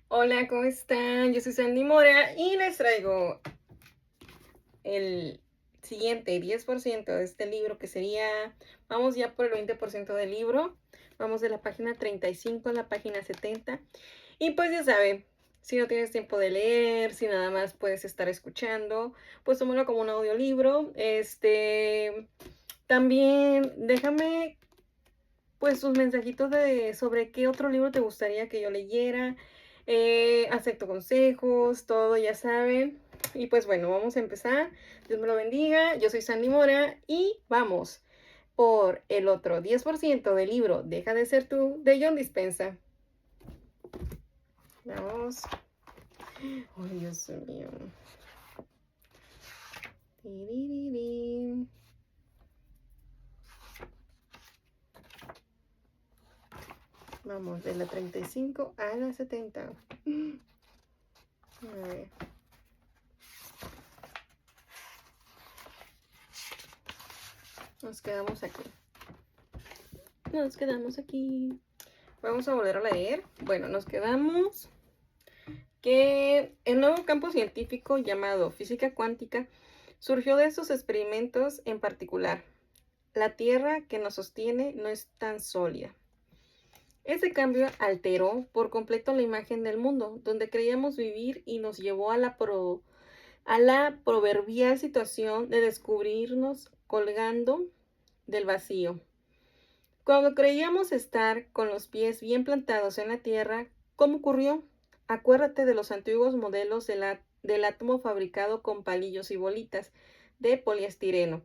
Hola, ¿cómo están? Yo soy Sandy Mora y les traigo el siguiente 10% de este libro que sería, vamos ya por el 20% del libro, vamos de la página 35 a la página 70 y pues ya saben, si no tienes tiempo de leer, si nada más puedes estar escuchando, pues tómalo como un audiolibro. También déjame pues tus mensajitos sobre qué otro libro te gustaría que yo leyera. Acepto consejos, todo, ya saben. Y pues bueno, vamos a empezar. Dios me lo bendiga. Yo soy Sandy Mora y vamos por el otro 10% del libro Deja de ser tú de John Dispensa. Vamos. Ay, Dios mío. Tiririrín. Vamos de la 35 a la 70. A ver. Nos quedamos aquí. Nos quedamos aquí. Vamos a volver a leer. Bueno, nos quedamos que el nuevo campo científico llamado física cuántica surgió de estos experimentos en particular. La Tierra que nos sostiene no es tan sólida. Ese cambio alteró por completo la imagen del mundo, donde creíamos vivir y nos llevó a la proverbial situación de descubrirnos colgando del vacío. Cuando creíamos estar con los pies bien plantados en la tierra, ¿cómo ocurrió? Acuérdate de los antiguos modelos del átomo fabricado con palillos y bolitas de poliestireno.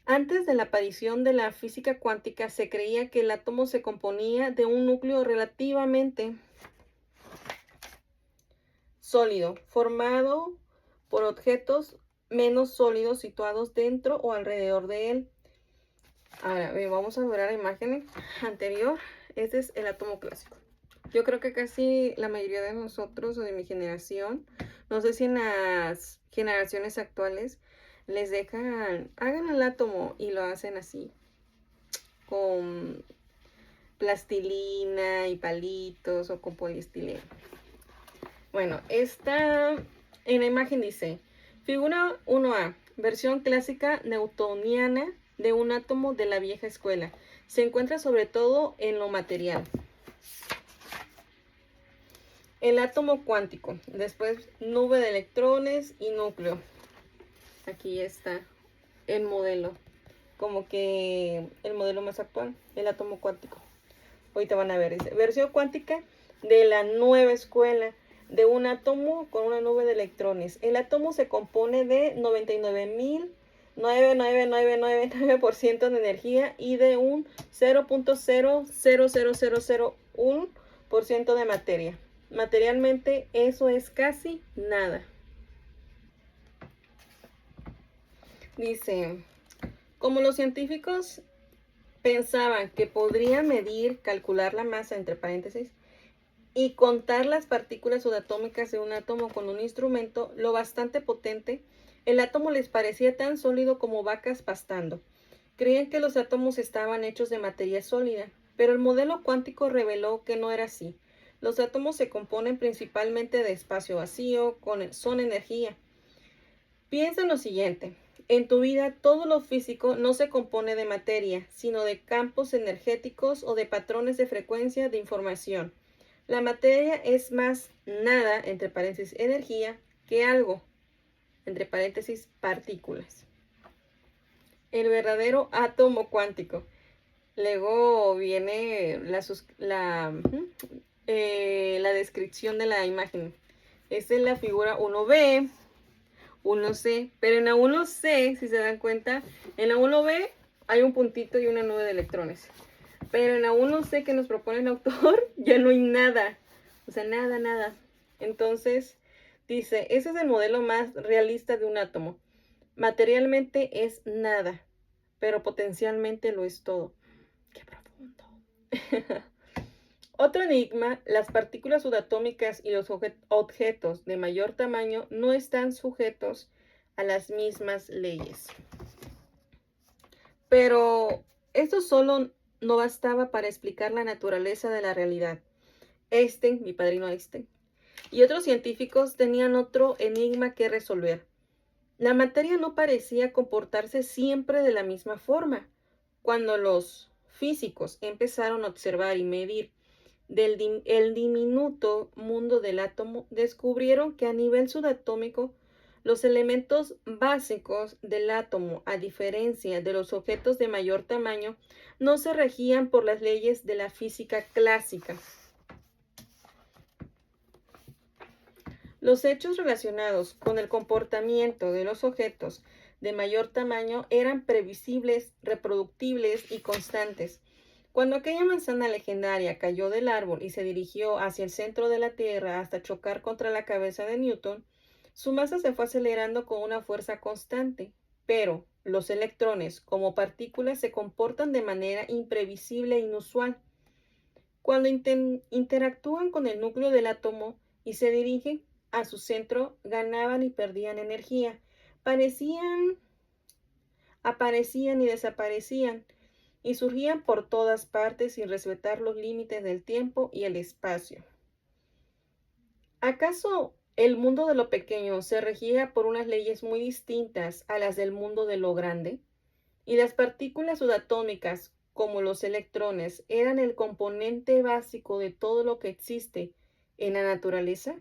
Antes de la aparición de la física cuántica, se creía que el átomo se componía de un núcleo relativamente sólido, formado por objetos menos sólidos situados dentro o alrededor de él. Ahora, vamos a ver la imagen anterior. Este es el átomo clásico. Yo creo que casi la mayoría de nosotros o de mi generación, no sé si en las generaciones actuales les dejan, hagan el átomo y lo hacen así, con plastilina y palitos o con poliestireno. Bueno, esta en la imagen dice, figura 1A, versión clásica newtoniana de un átomo de la vieja escuela. Se encuentra sobre todo en lo material. El átomo cuántico, después nube de electrones y núcleo. Aquí está el modelo, como que el modelo más actual, el átomo cuántico. Ahorita van a ver, dice, versión cuántica de la nueva escuela, de un átomo con una nube de electrones. El átomo se compone de 99.99999% de energía y de un 0.00001% de materia. Materialmente eso es casi nada. Dice, como los científicos pensaban que podrían medir, calcular la masa, entre paréntesis, y contar las partículas subatómicas de un átomo con un instrumento lo bastante potente, el átomo les parecía tan sólido como vacas pastando. Creían que los átomos estaban hechos de materia sólida, pero el modelo cuántico reveló que no era así. Los átomos se componen principalmente de espacio vacío, son energía. Piensa en lo siguiente. En tu vida, todo lo físico no se compone de materia, sino de campos energéticos o de patrones de frecuencia de información. La materia es más nada, entre paréntesis, energía, que algo, entre paréntesis, partículas. El verdadero átomo cuántico. Luego viene la descripción de la imagen. Esta es la figura 1B, 1C, pero en la 1C, si se dan cuenta, en la 1B hay un puntito y una nube de electrones. Pero en la 1C que nos propone el autor, ya no hay nada. O sea, nada, nada. Entonces, dice, ese es el modelo más realista de un átomo. Materialmente es nada, pero potencialmente lo es todo. Qué profundo. Otro enigma, las partículas subatómicas y los objetos de mayor tamaño no están sujetos a las mismas leyes. Pero esto solo no bastaba para explicar la naturaleza de la realidad. Einstein, mi padrino Einstein, y otros científicos tenían otro enigma que resolver. La materia no parecía comportarse siempre de la misma forma. Cuando los físicos empezaron a observar y medir el diminuto mundo del átomo, descubrieron que a nivel subatómico los elementos básicos del átomo, a diferencia de los objetos de mayor tamaño, no se regían por las leyes de la física clásica. Los hechos relacionados con el comportamiento de los objetos de mayor tamaño eran previsibles, reproductibles y constantes. Cuando aquella manzana legendaria cayó del árbol y se dirigió hacia el centro de la Tierra hasta chocar contra la cabeza de Newton, su masa se fue acelerando con una fuerza constante, pero los electrones, como partículas, se comportan de manera imprevisible e inusual. Cuando interactúan con el núcleo del átomo y se dirigen a su centro, ganaban y perdían energía, aparecían y desaparecían, y surgían por todas partes sin respetar los límites del tiempo y el espacio. ¿Acaso el mundo de lo pequeño se regía por unas leyes muy distintas a las del mundo de lo grande? ¿Y las partículas subatómicas, como los electrones, eran el componente básico de todo lo que existe en la naturaleza?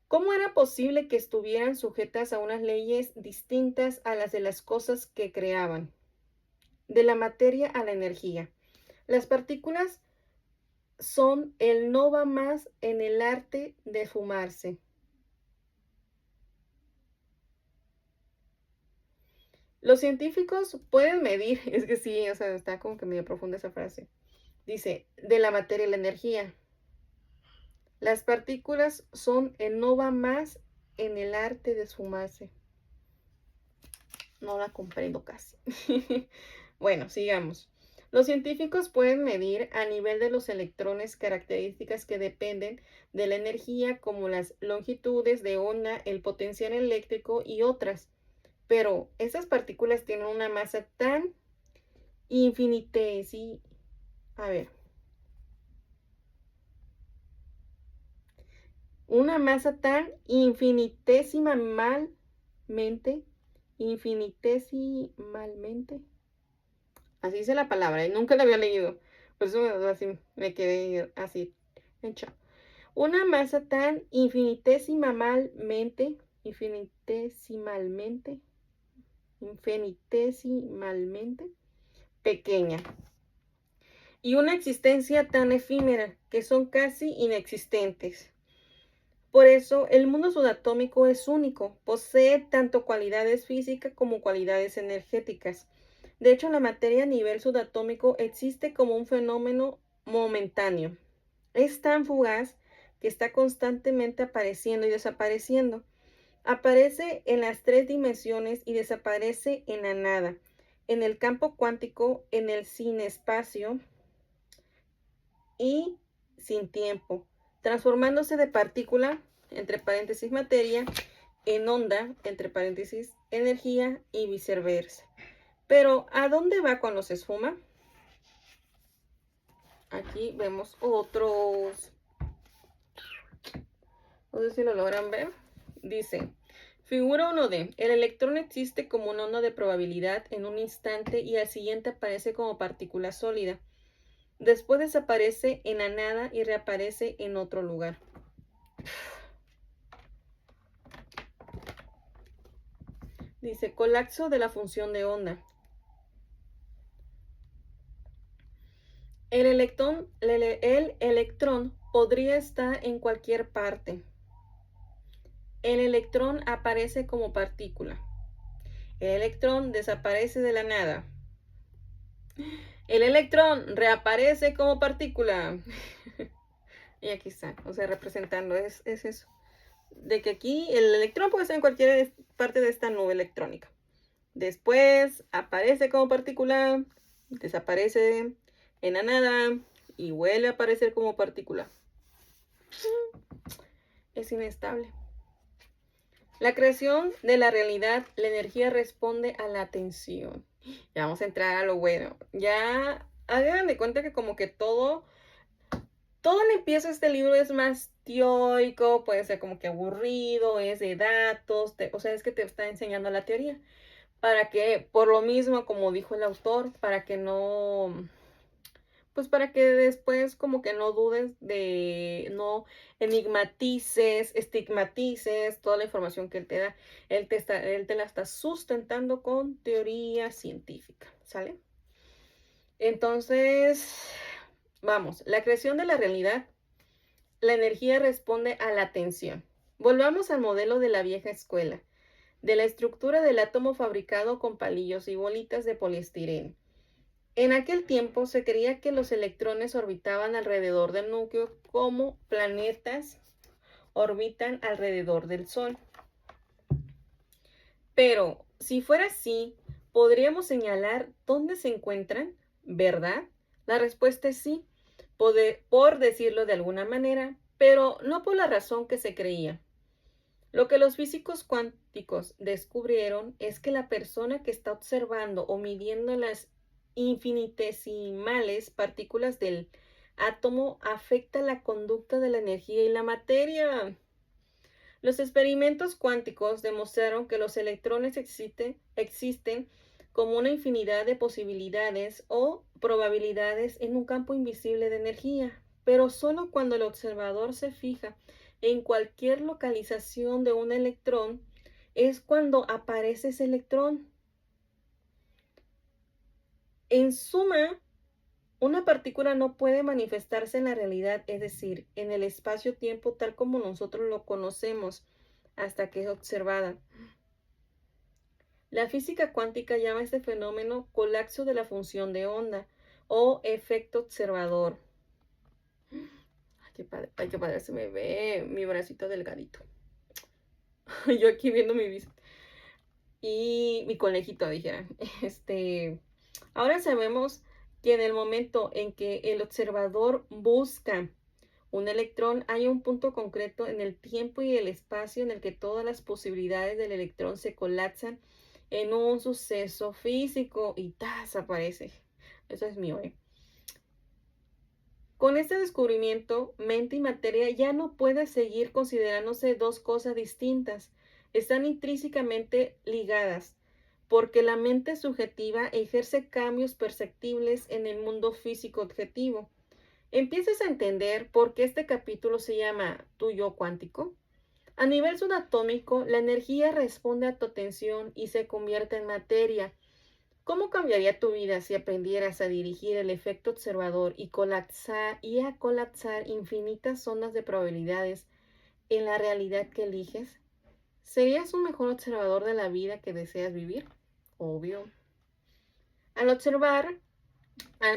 ¿Cómo era posible que estuvieran sujetas a unas leyes distintas a las de las cosas que creaban? De la materia a la energía. Las partículas son el no va más en el arte de fumarse. Los científicos pueden medir, es que sí, o sea, está como que medio profunda esa frase. Dice, de la materia a la energía. Las partículas son el no va más en el arte de esfumarse. No la comprendo casi. Bueno, sigamos. Los científicos pueden medir a nivel de los electrones características que dependen de la energía, como las longitudes de onda, el potencial eléctrico y otras. Pero esas partículas tienen una masa tan infinitesimal. A ver. Una masa tan infinitesimalmente, así dice la palabra, y nunca la había leído, por eso así me quedé así hecha. Una masa tan infinitesimalmente pequeña, y una existencia tan efímera que son casi inexistentes. Por eso, el mundo subatómico es único, posee tanto cualidades físicas como cualidades energéticas. De hecho, la materia a nivel subatómico existe como un fenómeno momentáneo. Es tan fugaz que está constantemente apareciendo y desapareciendo. Aparece en las 3 dimensiones y desaparece en la nada, en el campo cuántico, en el sin espacio y sin tiempo, transformándose de partícula, entre paréntesis materia, en onda, entre paréntesis energía y viceversa. Pero, ¿a dónde va cuando se esfuma? Aquí vemos otros. No sé si lo logran ver. Dice, figura 1D. El electrón existe como una onda de probabilidad en un instante y al siguiente aparece como partícula sólida. Después desaparece en la nada y reaparece en otro lugar. Dice, colapso de la función de onda. El electrón podría estar en cualquier parte. El electrón aparece como partícula. El electrón desaparece de la nada. El electrón reaparece como partícula. Y aquí está, o sea, representando, es eso. De que aquí el electrón puede estar en cualquier parte de esta nube electrónica. Después aparece como partícula, desaparece en la nada y vuelve a aparecer como partícula. Es inestable. La creación de la realidad, la energía responde a la atención. Ya vamos a entrar a lo bueno. Ya hagan de cuenta que como que todo Todo el empiezo de este libro es más teórico, puede ser como que aburrido, es de datos, o sea, es que te está enseñando la teoría. Para que, por lo mismo, como dijo el autor, para que no, pues para que después como que no dudes de, no estigmatices toda la información que él te da. Él te la está sustentando con teoría científica, ¿sale? Entonces, vamos, la creación de la realidad, la energía responde a la atención. Volvamos al modelo de la vieja escuela, de la estructura del átomo fabricado con palillos y bolitas de poliestireno. En aquel tiempo se creía que los electrones orbitaban alrededor del núcleo como planetas orbitan alrededor del Sol. Pero si fuera así, ¿podríamos señalar dónde se encuentran? ¿Verdad? La respuesta es sí, por decirlo de alguna manera, pero no por la razón que se creía. Lo que los físicos cuánticos descubrieron es que la persona que está observando o midiendo las infinitesimales partículas del átomo afecta la conducta de la energía y la materia. Los experimentos cuánticos demostraron que los electrones existen como una infinidad de posibilidades o probabilidades en un campo invisible de energía, pero solo cuando el observador se fija en cualquier localización de un electrón es cuando aparece ese electrón. En suma, una partícula no puede manifestarse en la realidad, es decir, en el espacio-tiempo tal como nosotros lo conocemos, hasta que es observada. La física cuántica llama a este fenómeno colapso de la función de onda o efecto observador. Ay, qué padre, se me ve mi bracito delgadito. Yo aquí viendo mi bici. Y mi conejito, dijera. Ahora sabemos que en el momento en que el observador busca un electrón, hay un punto concreto en el tiempo y el espacio en el que todas las posibilidades del electrón se colapsan en un suceso físico y desaparece. Eso es mío, ¿eh? Con este descubrimiento, mente y materia ya no pueden seguir considerándose dos cosas distintas. Están intrínsecamente ligadas, porque la mente subjetiva ejerce cambios perceptibles en el mundo físico objetivo. ¿Empiezas a entender por qué este capítulo se llama Tu yo cuántico? A nivel subatómico, la energía responde a tu atención y se convierte en materia. ¿Cómo cambiaría tu vida si aprendieras a dirigir el efecto observador y a colapsar infinitas zonas de probabilidades en la realidad que eliges? ¿Serías un mejor observador de la vida que deseas vivir? Obvio. Al observar,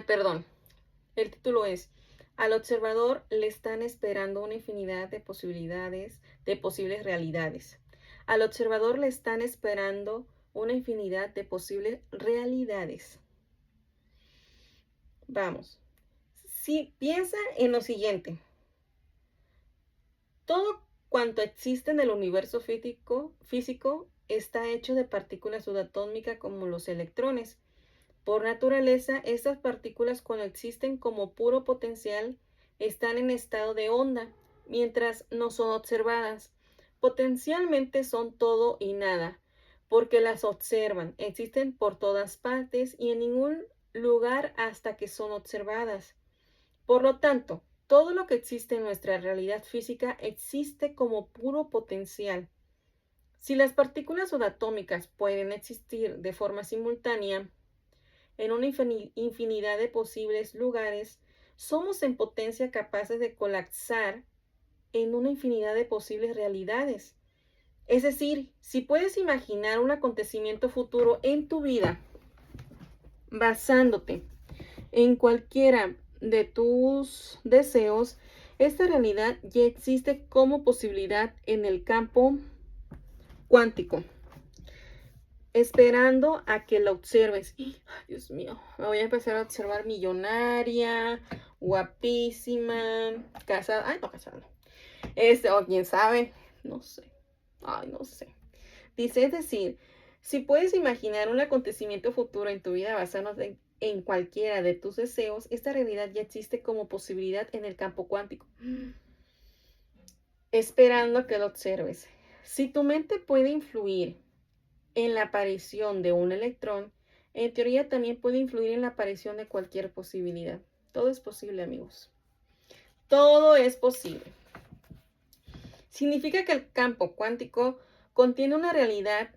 perdón, el título es, al observador le están esperando una infinidad de posibilidades, de posibles realidades. Al observador le están esperando una infinidad de posibles realidades. Vamos. Si piensa en lo siguiente. Todo cuanto existe en el universo físico está hecho de partículas subatómicas como los electrones. Por naturaleza, estas partículas cuando existen como puro potencial están en estado de onda, mientras no son observadas. Potencialmente son todo y nada, porque las observan, existen por todas partes y en ningún lugar hasta que son observadas. Por lo tanto, todo lo que existe en nuestra realidad física existe como puro potencial. Si las partículas subatómicas pueden existir de forma simultánea, en una infinidad de posibles lugares, somos en potencia capaces de colapsar en una infinidad de posibles realidades. Es decir, si puedes imaginar un acontecimiento futuro en tu vida, basándote en cualquiera de tus deseos, esta realidad ya existe como posibilidad en el campo cuántico, esperando a que la observes. Ay, Dios mío, me voy a empezar a observar millonaria, guapísima, casada. Ay, no, casada. O quién sabe, no sé. Ay, no sé. Dice, es decir, si puedes imaginar un acontecimiento futuro en tu vida en cualquiera de tus deseos, esta realidad ya existe como posibilidad en el campo cuántico, esperando a que lo observes. Si tu mente puede influir en la aparición de un electrón, en teoría también puede influir en la aparición de cualquier posibilidad. Todo es posible, amigos. Todo es posible. Significa que el campo cuántico contiene una realidad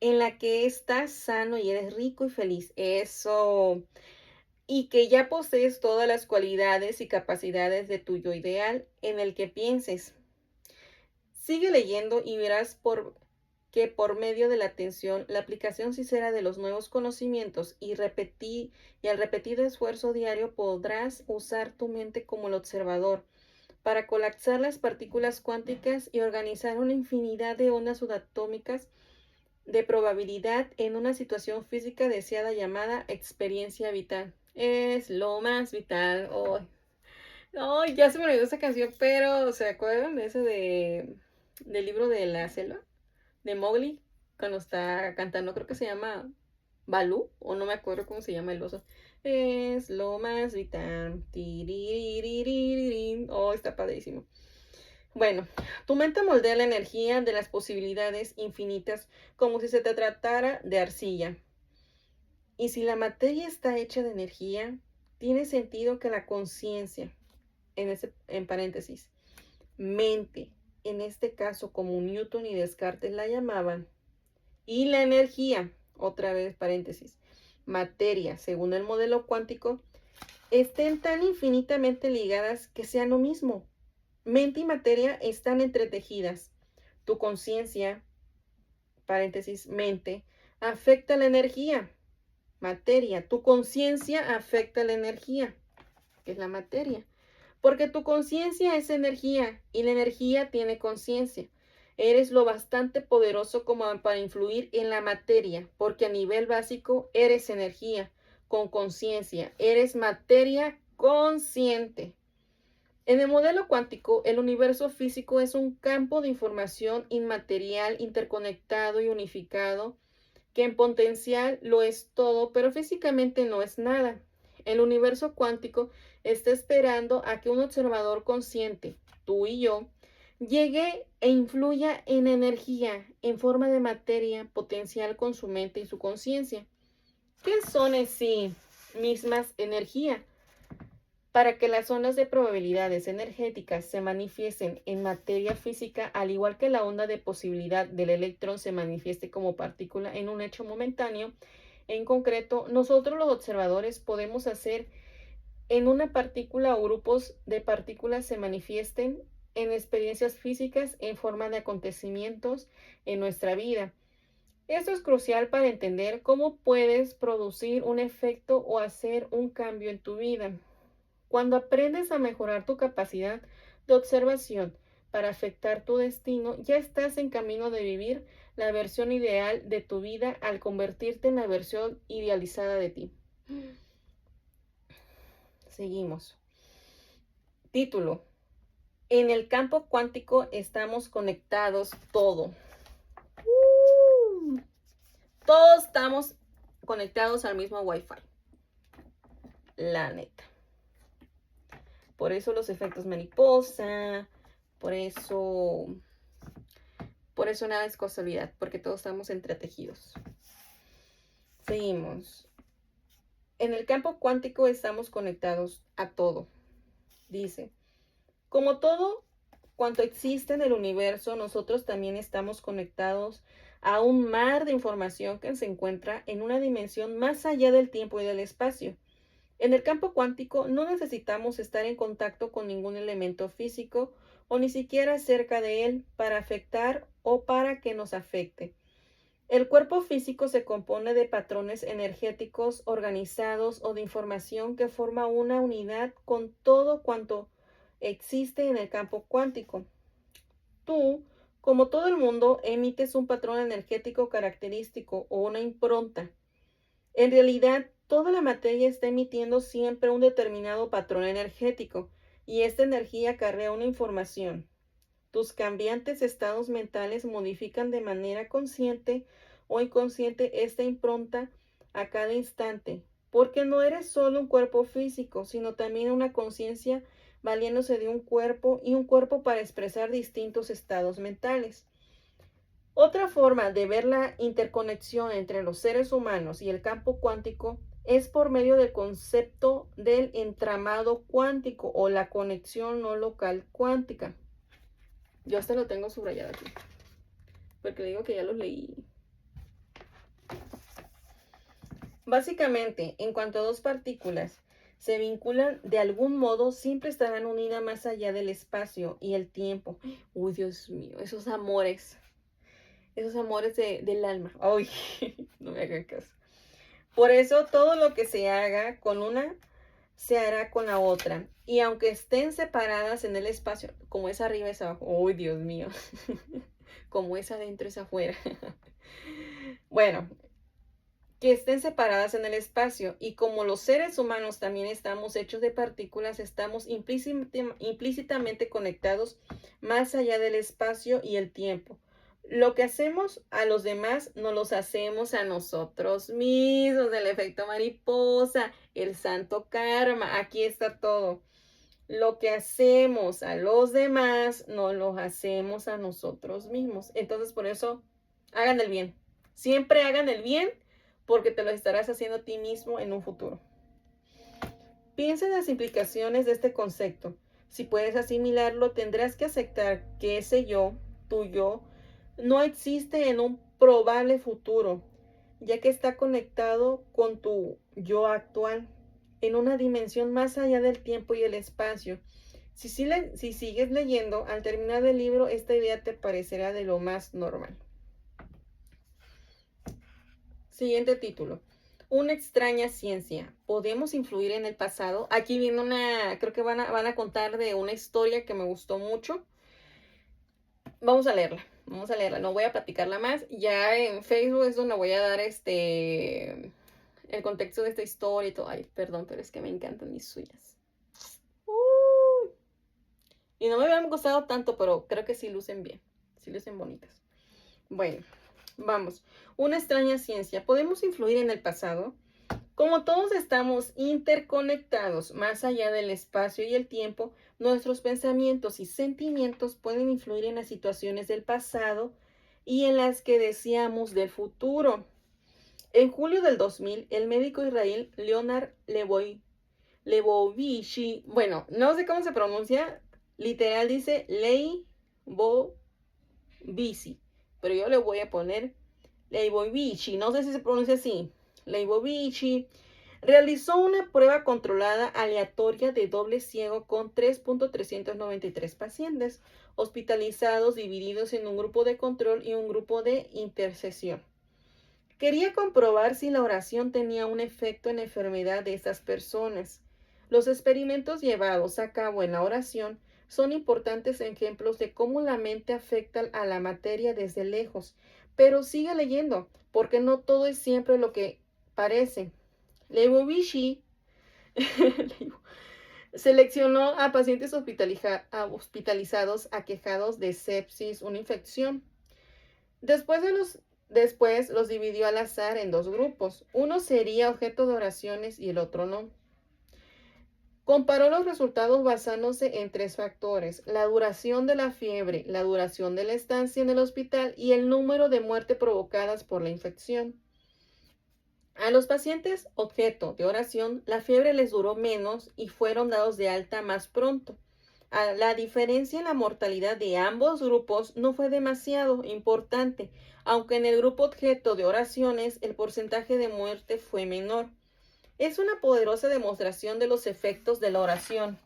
en la que estás sano y eres rico y feliz. Eso. Y que ya posees todas las cualidades y capacidades de tu yo ideal en el que pienses. Sigue leyendo y verás que por medio de la atención, la aplicación sincera de los nuevos conocimientos y al repetido esfuerzo diario podrás usar tu mente como el observador para colapsar las partículas cuánticas y organizar una infinidad de ondas subatómicas de probabilidad en una situación física deseada llamada experiencia vital. Es lo más vital. Oh, oh, ya se me olvidó esa canción, pero ¿se acuerdan de ese del libro de la selva? De Mowgli, cuando está cantando, creo que se llama Balú, o no me acuerdo cómo se llama el oso. Es lo más vital. Tiriririririririn. Oh, está padrísimo. Bueno, tu mente moldea la energía de las posibilidades infinitas como si se te tratara de arcilla. Y si la materia está hecha de energía, tiene sentido que la conciencia, en paréntesis, mente, en este caso como Newton y Descartes la llamaban, y la energía, otra vez paréntesis, materia, según el modelo cuántico, estén tan infinitamente ligadas que sean lo mismo. Mente y materia están entretejidas. Tu conciencia, paréntesis, mente, afecta la energía, materia. Tu conciencia afecta la energía, que es la materia. Porque tu conciencia es energía y la energía tiene conciencia. Eres lo bastante poderoso como para influir en la materia, porque a nivel básico eres energía con conciencia, eres materia consciente. En el modelo cuántico, el universo físico es un campo de información inmaterial, interconectado y unificado, que en potencial lo es todo, pero físicamente no es nada. El universo cuántico está esperando a que un observador consciente, tú y yo, llegue e influya en energía, en forma de materia potencial con su mente y su conciencia. ¿Qué son en sí mismas energía? Para que las ondas de probabilidades energéticas se manifiesten en materia física, al igual que la onda de posibilidad del electrón se manifieste como partícula en un hecho momentáneo, en concreto, nosotros los observadores podemos hacer en una partícula o grupos de partículas se manifiesten en experiencias físicas en forma de acontecimientos en nuestra vida. Esto es crucial para entender cómo puedes producir un efecto o hacer un cambio en tu vida. Cuando aprendes a mejorar tu capacidad de observación para afectar tu destino, ya estás en camino de vivir la versión ideal de tu vida al convertirte en la versión idealizada de ti. Seguimos. Título. En el campo cuántico estamos conectados todo. Todos estamos conectados al mismo Wi-Fi. La neta. Por eso los efectos mariposa, por eso nada es casualidad, porque todos estamos entretejidos. Seguimos. En el campo cuántico estamos conectados a todo. Dice, como todo cuanto existe en el universo, nosotros también estamos conectados a un mar de información que se encuentra en una dimensión más allá del tiempo y del espacio. En el campo cuántico no necesitamos estar en contacto con ningún elemento físico o ni siquiera cerca de él para afectar o para que nos afecte. El cuerpo físico se compone de patrones energéticos organizados o de información que forma una unidad con todo cuanto existe en el campo cuántico. Tú, como todo el mundo, emites un patrón energético característico o una impronta. En realidad, toda la materia está emitiendo siempre un determinado patrón energético y esta energía acarrea una información. Tus cambiantes estados mentales modifican de manera consciente o inconsciente esta impronta a cada instante. porque no eres solo un cuerpo físico, sino también una conciencia valiéndose de un cuerpo y un cuerpo para expresar distintos estados mentales. Otra forma de ver la interconexión entre los seres humanos y el campo cuántico es por medio del concepto del entramado cuántico o la conexión no local cuántica. Yo hasta lo tengo subrayado aquí, porque le digo que ya los leí. Básicamente, en cuanto a dos partículas se vinculan de algún modo, siempre estarán unidas más allá del espacio y el tiempo. Uy, Dios mío, esos amores del alma. Ay, no me hagan caso. Por eso todo lo que se haga con una, se hará con la otra. Y aunque estén separadas en el espacio, como es arriba es abajo. Uy, Dios mío. Como es adentro es afuera. Bueno, que estén separadas en el espacio. Y como los seres humanos también estamos hechos de partículas, estamos implícitamente conectados más allá del espacio y el tiempo. Lo que hacemos a los demás, no los hacemos a nosotros mismos. El efecto mariposa, el santo karma, aquí está todo. Lo que hacemos a los demás, no lo hacemos a nosotros mismos. Entonces, por eso, hagan el bien. Siempre hagan el bien, porque te lo estarás haciendo a ti mismo en un futuro. Piensa en las implicaciones de este concepto. Si puedes asimilarlo, tendrás que aceptar que ese yo, tu yo, no existe en un probable futuro, ya que está conectado con tu yo actual, en una dimensión más allá del tiempo y el espacio. Si sigues leyendo, al terminar el libro, esta idea te parecerá de lo más normal. Siguiente título. Una extraña ciencia. ¿Podemos influir en el pasado? Aquí viene creo que van a contar de una historia que me gustó mucho. Vamos a leerla. No voy a platicarla más. Ya en Facebook es donde voy a dar el contexto de esta historia y todo. Ay, perdón, pero es que me encantan mis suyas. Y no me habían gustado tanto, pero creo que sí lucen bien. Sí lucen bonitas. Bueno, vamos. Una extraña ciencia. ¿Podemos influir en el pasado? Como todos estamos interconectados más allá del espacio y el tiempo, nuestros pensamientos y sentimientos pueden influir en las situaciones del pasado y en las que deseamos del futuro. En julio del 2000, el médico israelí Leonard Leibovitch, bueno, no sé cómo se pronuncia, literal dice Leibovitch, pero yo le voy a poner Leibovitch, no sé si se pronuncia así, Leibovitch, realizó una prueba controlada aleatoria de doble ciego con 3.393 pacientes hospitalizados divididos en un grupo de control y un grupo de intercesión. Quería comprobar si la oración tenía un efecto en la enfermedad de estas personas. Los experimentos llevados a cabo en la oración son importantes ejemplos de cómo la mente afecta a la materia desde lejos. Pero sigue leyendo, porque no todo es siempre lo que parece. Leibovitch seleccionó a pacientes hospitalizados aquejados de sepsis, una infección. Después los dividió al azar en dos grupos. Uno sería objeto de oraciones y el otro no. Comparó los resultados basándose en tres factores: la duración de la fiebre, la duración de la estancia en el hospital y el número de muertes provocadas por la infección. A los pacientes objeto de oración, la fiebre les duró menos y fueron dados de alta más pronto. La diferencia en la mortalidad de ambos grupos no fue demasiado importante, aunque en el grupo objeto de oraciones el porcentaje de muerte fue menor. Es una poderosa demostración de los efectos de la oración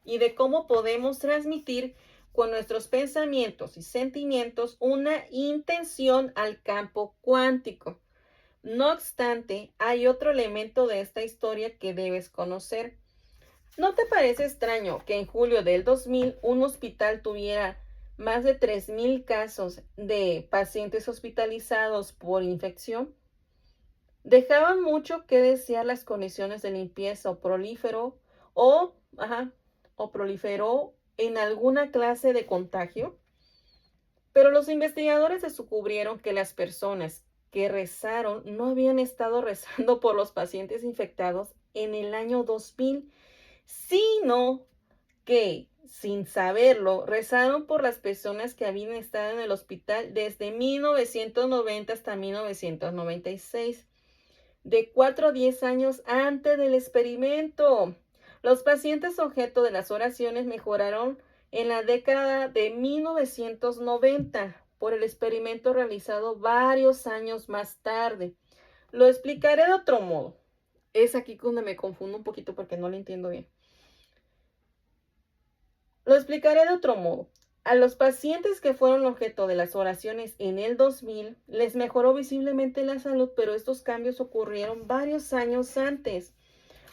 y de cómo podemos transmitir con nuestros pensamientos y sentimientos una intención al campo cuántico. No obstante, hay otro elemento de esta historia que debes conocer. ¿No te parece extraño que en julio del 2000 un hospital tuviera más de 3,000 casos de pacientes hospitalizados por infección? Dejaban mucho que desear las condiciones de limpieza o proliferó en alguna clase de contagio. Pero los investigadores descubrieron que las personas que rezaron no habían estado rezando por los pacientes infectados en el año 2000, sino que, sin saberlo, rezaron por las personas que habían estado en el hospital desde 1990 hasta 1996, de 4 a 10 años antes del experimento. Los pacientes objeto de las oraciones mejoraron en la década de 1990 por el experimento realizado varios años más tarde. Lo explicaré de otro modo. Es aquí donde me confundo un poquito porque no lo entiendo bien. Lo explicaré de otro modo. A los pacientes que fueron objeto de las oraciones en el 2000 les mejoró visiblemente la salud, pero estos cambios ocurrieron varios años antes.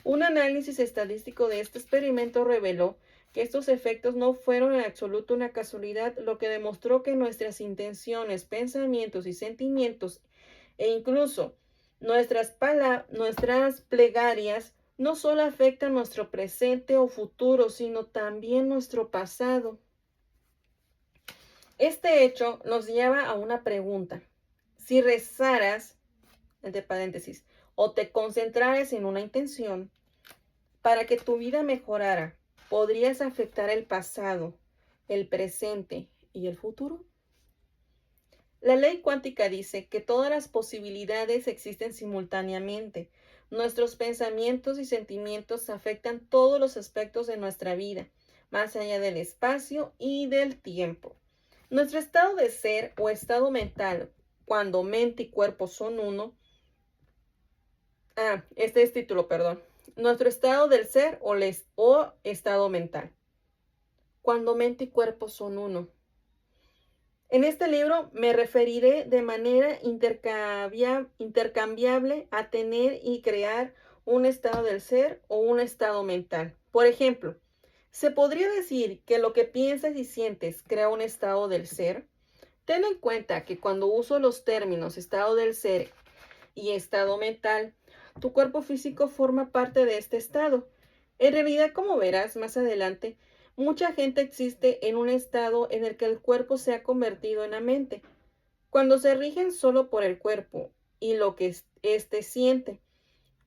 Un análisis estadístico de este experimento reveló que estos efectos no fueron en absoluto una casualidad, lo que demostró que nuestras intenciones, pensamientos y sentimientos, e incluso nuestras plegarias, no solo afectan nuestro presente o futuro, sino también nuestro pasado. Este hecho nos lleva a una pregunta. Si rezaras, entre paréntesis, o te concentraras en una intención para que tu vida mejorara, ¿podrías afectar el pasado, el presente y el futuro? La ley cuántica dice que todas las posibilidades existen simultáneamente. Nuestros pensamientos y sentimientos afectan todos los aspectos de nuestra vida, más allá del espacio y del tiempo. Nuestro estado de ser o estado mental, cuando mente y cuerpo son uno. Este es título, perdón. Nuestro estado del ser o estado mental, cuando mente y cuerpo son uno. En este libro me referiré de manera intercambiable a tener y crear un estado del ser o un estado mental. Por ejemplo, ¿se podría decir que lo que piensas y sientes crea un estado del ser? Ten en cuenta que cuando uso los términos estado del ser y estado mental, tu cuerpo físico forma parte de este estado. En realidad, como verás más adelante, mucha gente existe en un estado en el que el cuerpo se ha convertido en la mente, cuando se rigen solo por el cuerpo y lo que éste siente.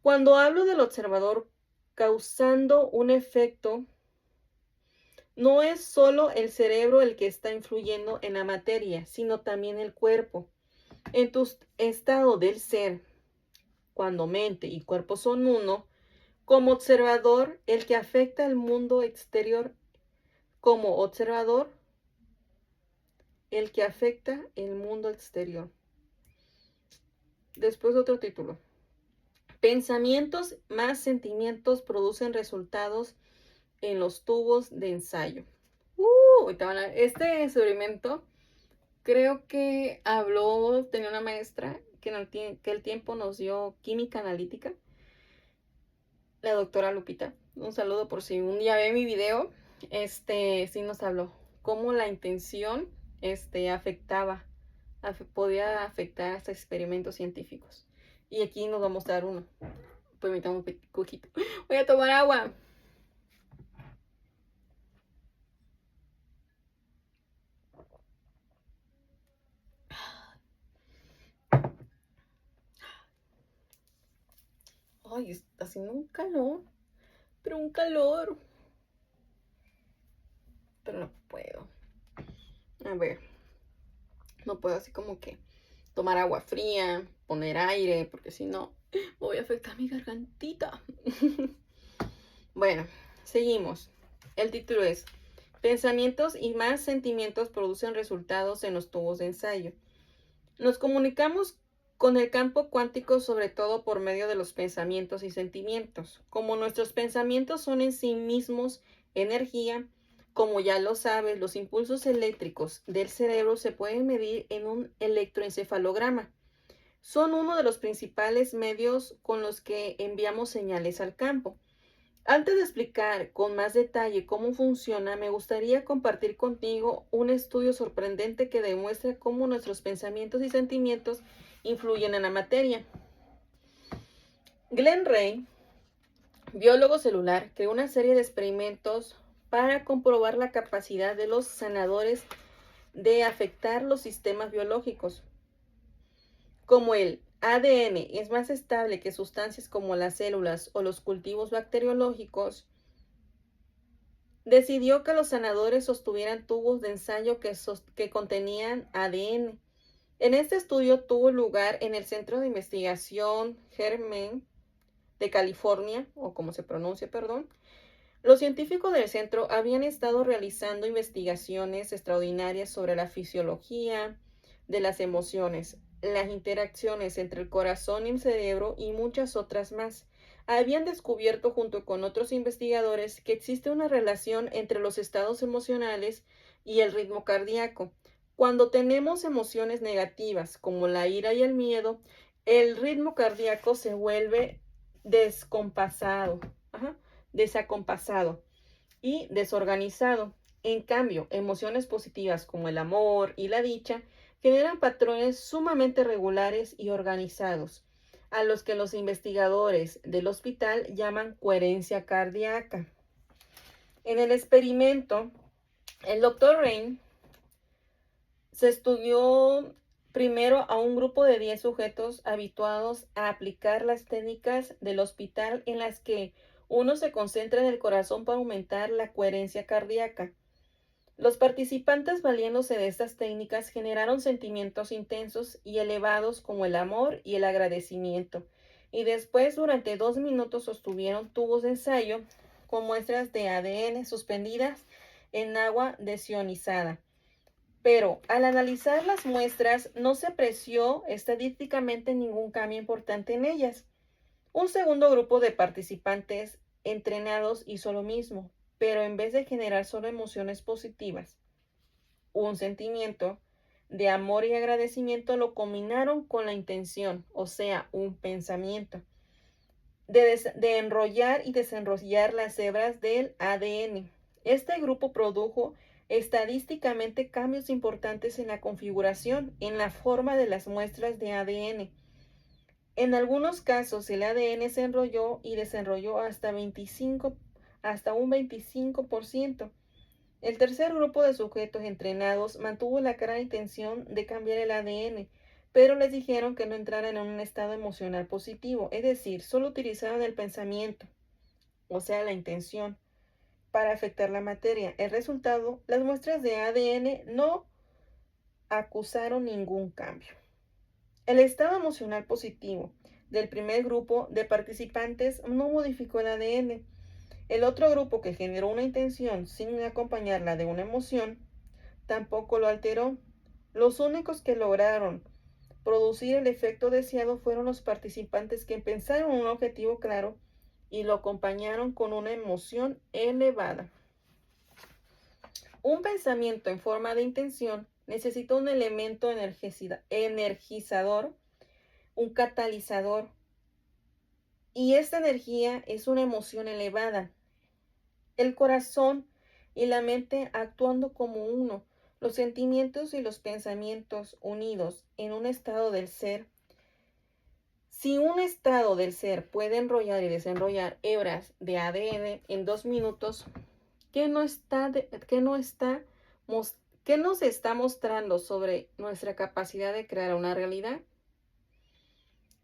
Cuando hablo del observador causando un efecto, no es solo el cerebro el que está influyendo en la materia, sino también el cuerpo. En tu estado del ser, cuando mente y cuerpo son uno, como observador, el que afecta al mundo exterior, como observador, el que afecta el mundo exterior. Después otro título. Pensamientos más sentimientos producen resultados en los tubos de ensayo. Este experimento creo que tenía una maestra que en el tiempo nos dio química analítica, la doctora Lupita. Un saludo por si un día ve mi video. Sí nos habló cómo la intención podía afectar hasta experimentos científicos. Y aquí nos va a mostrar uno. Permítame un poquito. Voy a tomar agua. Ay, está haciendo un calor. Pero un calor. Pero no puedo. A ver. No puedo así como que tomar agua fría, poner aire, porque si no, voy a afectar mi gargantita. Bueno, seguimos. El título es Pensamientos y más sentimientos producen resultados en los tubos de ensayo. Nos comunicamos con el campo cuántico sobre todo por medio de los pensamientos y sentimientos. Como nuestros pensamientos son en sí mismos energía, como ya lo sabes, los impulsos eléctricos del cerebro se pueden medir en un electroencefalograma. Son uno de los principales medios con los que enviamos señales al campo. Antes de explicar con más detalle cómo funciona, me gustaría compartir contigo un estudio sorprendente que demuestra cómo nuestros pensamientos y sentimientos influyen en la materia. Glenn Ray, biólogo celular, creó una serie de experimentos para comprobar la capacidad de los sanadores de afectar los sistemas biológicos. Como el ADN es más estable que sustancias como las células o los cultivos bacteriológicos, decidió que los sanadores sostuvieran tubos de ensayo que contenían ADN. En este estudio tuvo lugar en el Centro de Investigación Germen de California, o como se pronuncia, perdón. Los científicos del centro habían estado realizando investigaciones extraordinarias sobre la fisiología de las emociones, las interacciones entre el corazón y el cerebro y muchas otras más. Habían descubierto junto con otros investigadores que existe una relación entre los estados emocionales y el ritmo cardíaco. Cuando tenemos emociones negativas como la ira y el miedo, el ritmo cardíaco se vuelve descompasado, desacompasado y desorganizado. En cambio, emociones positivas como el amor y la dicha generan patrones sumamente regulares y organizados, a los que los investigadores del hospital llaman coherencia cardíaca. En el experimento, el Dr. Rain se estudió primero a un grupo de 10 sujetos habituados a aplicar las técnicas del hospital en las que uno se concentra en el corazón para aumentar la coherencia cardíaca. Los participantes, valiéndose de estas técnicas, generaron sentimientos intensos y elevados como el amor y el agradecimiento, y después durante 2 minutos sostuvieron tubos de ensayo con muestras de ADN suspendidas en agua desionizada. Pero al analizar las muestras no se apreció estadísticamente ningún cambio importante en ellas. Un segundo grupo de participantes entrenados hizo lo mismo, pero en vez de generar solo emociones positivas, un sentimiento de amor y agradecimiento, lo combinaron con la intención, o sea, un pensamiento, de enrollar y desenrollar las hebras del ADN. Este grupo produjo estadísticamente cambios importantes en la configuración, en la forma de las muestras de ADN. En algunos casos el ADN se enrolló y desenrolló hasta un 25%. El tercer grupo de sujetos entrenados mantuvo la clara intención de cambiar el ADN, pero les dijeron que no entraran en un estado emocional positivo, es decir, solo utilizaron el pensamiento, o sea, la intención, para afectar la materia. El resultado, las muestras de ADN no acusaron ningún cambio. El estado emocional positivo del primer grupo de participantes no modificó el ADN. El otro grupo, que generó una intención sin acompañarla de una emoción, tampoco lo alteró. Los únicos que lograron producir el efecto deseado fueron los participantes que pensaron un objetivo claro y lo acompañaron con una emoción elevada. Un pensamiento en forma de intención necesita un elemento energizador, un catalizador, y esta energía es una emoción elevada. El corazón y la mente actuando como uno, los sentimientos y los pensamientos unidos en un estado del ser. Si un estado del ser puede enrollar y desenrollar hebras de ADN en 2 minutos, ¿qué nos está mostrando sobre nuestra capacidad de crear una realidad?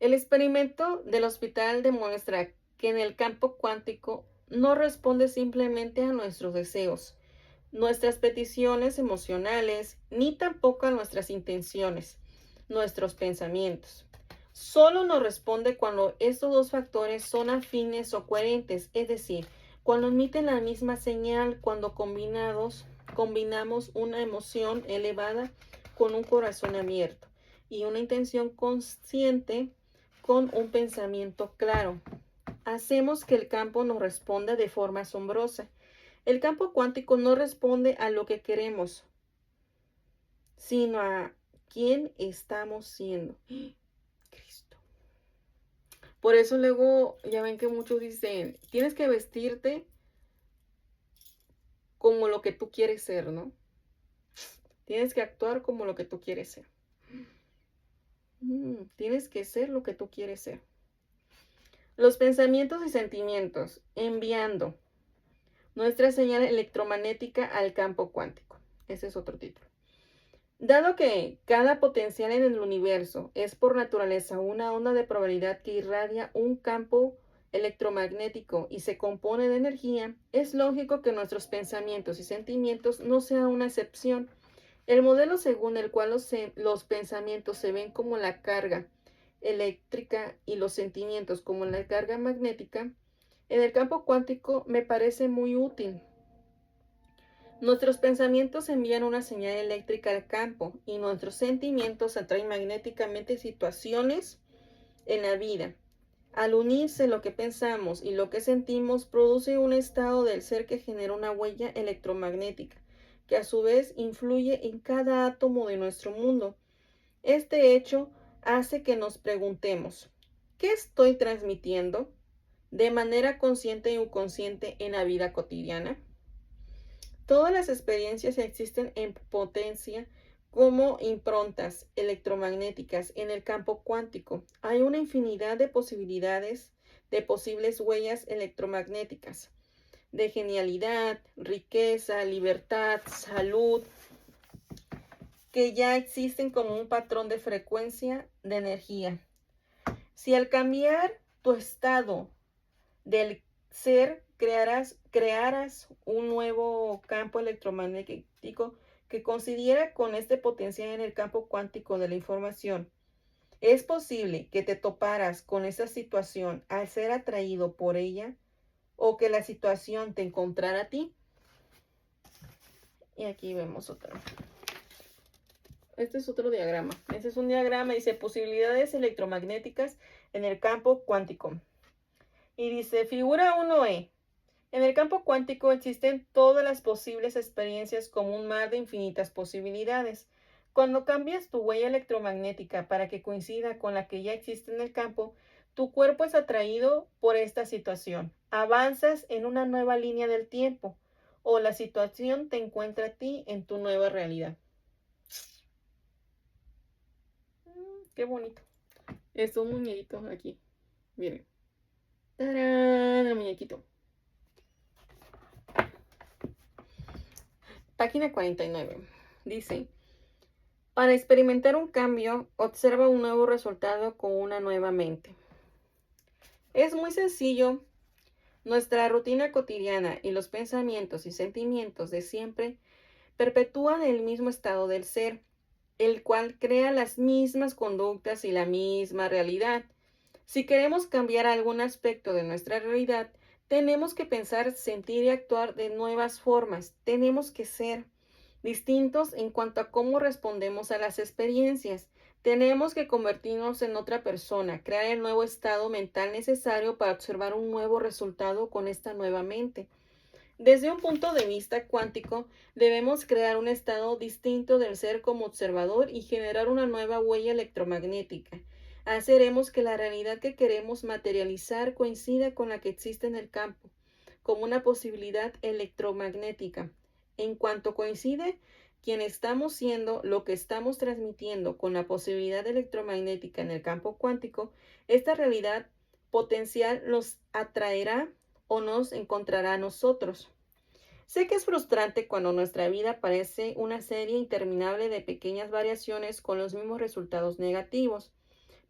El experimento del hospital demuestra que en el campo cuántico no responde simplemente a nuestros deseos, nuestras peticiones emocionales, ni tampoco a nuestras intenciones, nuestros pensamientos. Solo nos responde cuando estos dos factores son afines o coherentes, es decir, cuando emiten la misma señal, cuando combinamos una emoción elevada con un corazón abierto y una intención consciente con un pensamiento claro. Hacemos que el campo nos responda de forma asombrosa. El campo cuántico no responde a lo que queremos, sino a quién estamos siendo. Cristo. Por eso luego ya ven que muchos dicen, tienes que vestirte como lo que tú quieres ser, ¿no? Tienes que actuar como lo que tú quieres ser. Tienes que ser lo que tú quieres ser. Los pensamientos y sentimientos, enviando nuestra señal electromagnética al campo cuántico. Ese es otro título. Dado que cada potencial en el universo es por naturaleza una onda de probabilidad que irradia un campo electromagnético y se compone de energía, es lógico que nuestros pensamientos y sentimientos no sean una excepción. El modelo según el cual los pensamientos se ven como la carga eléctrica y los sentimientos como la carga magnética, en el campo cuántico me parece muy útil. Nuestros pensamientos envían una señal eléctrica al campo y nuestros sentimientos atraen magnéticamente situaciones en la vida. Al unirse lo que pensamos y lo que sentimos, produce un estado del ser que genera una huella electromagnética, que a su vez influye en cada átomo de nuestro mundo. Este hecho hace que nos preguntemos, ¿qué estoy transmitiendo de manera consciente y inconsciente en la vida cotidiana? Todas las experiencias existen en potencia como improntas electromagnéticas en el campo cuántico. Hay una infinidad de posibilidades de posibles huellas electromagnéticas, de genialidad, riqueza, libertad, salud, que ya existen como un patrón de frecuencia de energía. Si al cambiar tu estado del ser crearás un nuevo campo electromagnético que coincidiera con este potencial en el campo cuántico de la información. Es posible que te toparas con esa situación al ser atraído por ella o que la situación te encontrara a ti. Y aquí vemos otro. Este es otro diagrama. Este es un diagrama, dice posibilidades electromagnéticas en el campo cuántico. Y dice figura 1E. En el campo cuántico existen todas las posibles experiencias como un mar de infinitas posibilidades. Cuando cambias tu huella electromagnética para que coincida con la que ya existe en el campo, tu cuerpo es atraído por esta situación. Avanzas en una nueva línea del tiempo o la situación te encuentra a ti en tu nueva realidad. Qué bonito. Es un muñequito aquí. Miren. ¡Tarán! El muñequito. Página 49. Dice, para experimentar un cambio, observa un nuevo resultado con una nueva mente. Es muy sencillo. Nuestra rutina cotidiana y los pensamientos y sentimientos de siempre perpetúan el mismo estado del ser, el cual crea las mismas conductas y la misma realidad. Si queremos cambiar algún aspecto de nuestra realidad, tenemos que pensar, sentir y actuar de nuevas formas. Tenemos que ser distintos en cuanto a cómo respondemos a las experiencias. Tenemos que convertirnos en otra persona, crear el nuevo estado mental necesario para observar un nuevo resultado con esta nueva mente. Desde un punto de vista cuántico, debemos crear un estado distinto del ser como observador y generar una nueva huella electromagnética. Haceremos que la realidad que queremos materializar coincida con la que existe en el campo, como una posibilidad electromagnética. En cuanto coincide quien estamos siendo, lo que estamos transmitiendo con la posibilidad electromagnética en el campo cuántico, esta realidad potencial nos atraerá o nos encontrará a nosotros. Sé que es frustrante cuando nuestra vida parece una serie interminable de pequeñas variaciones con los mismos resultados negativos,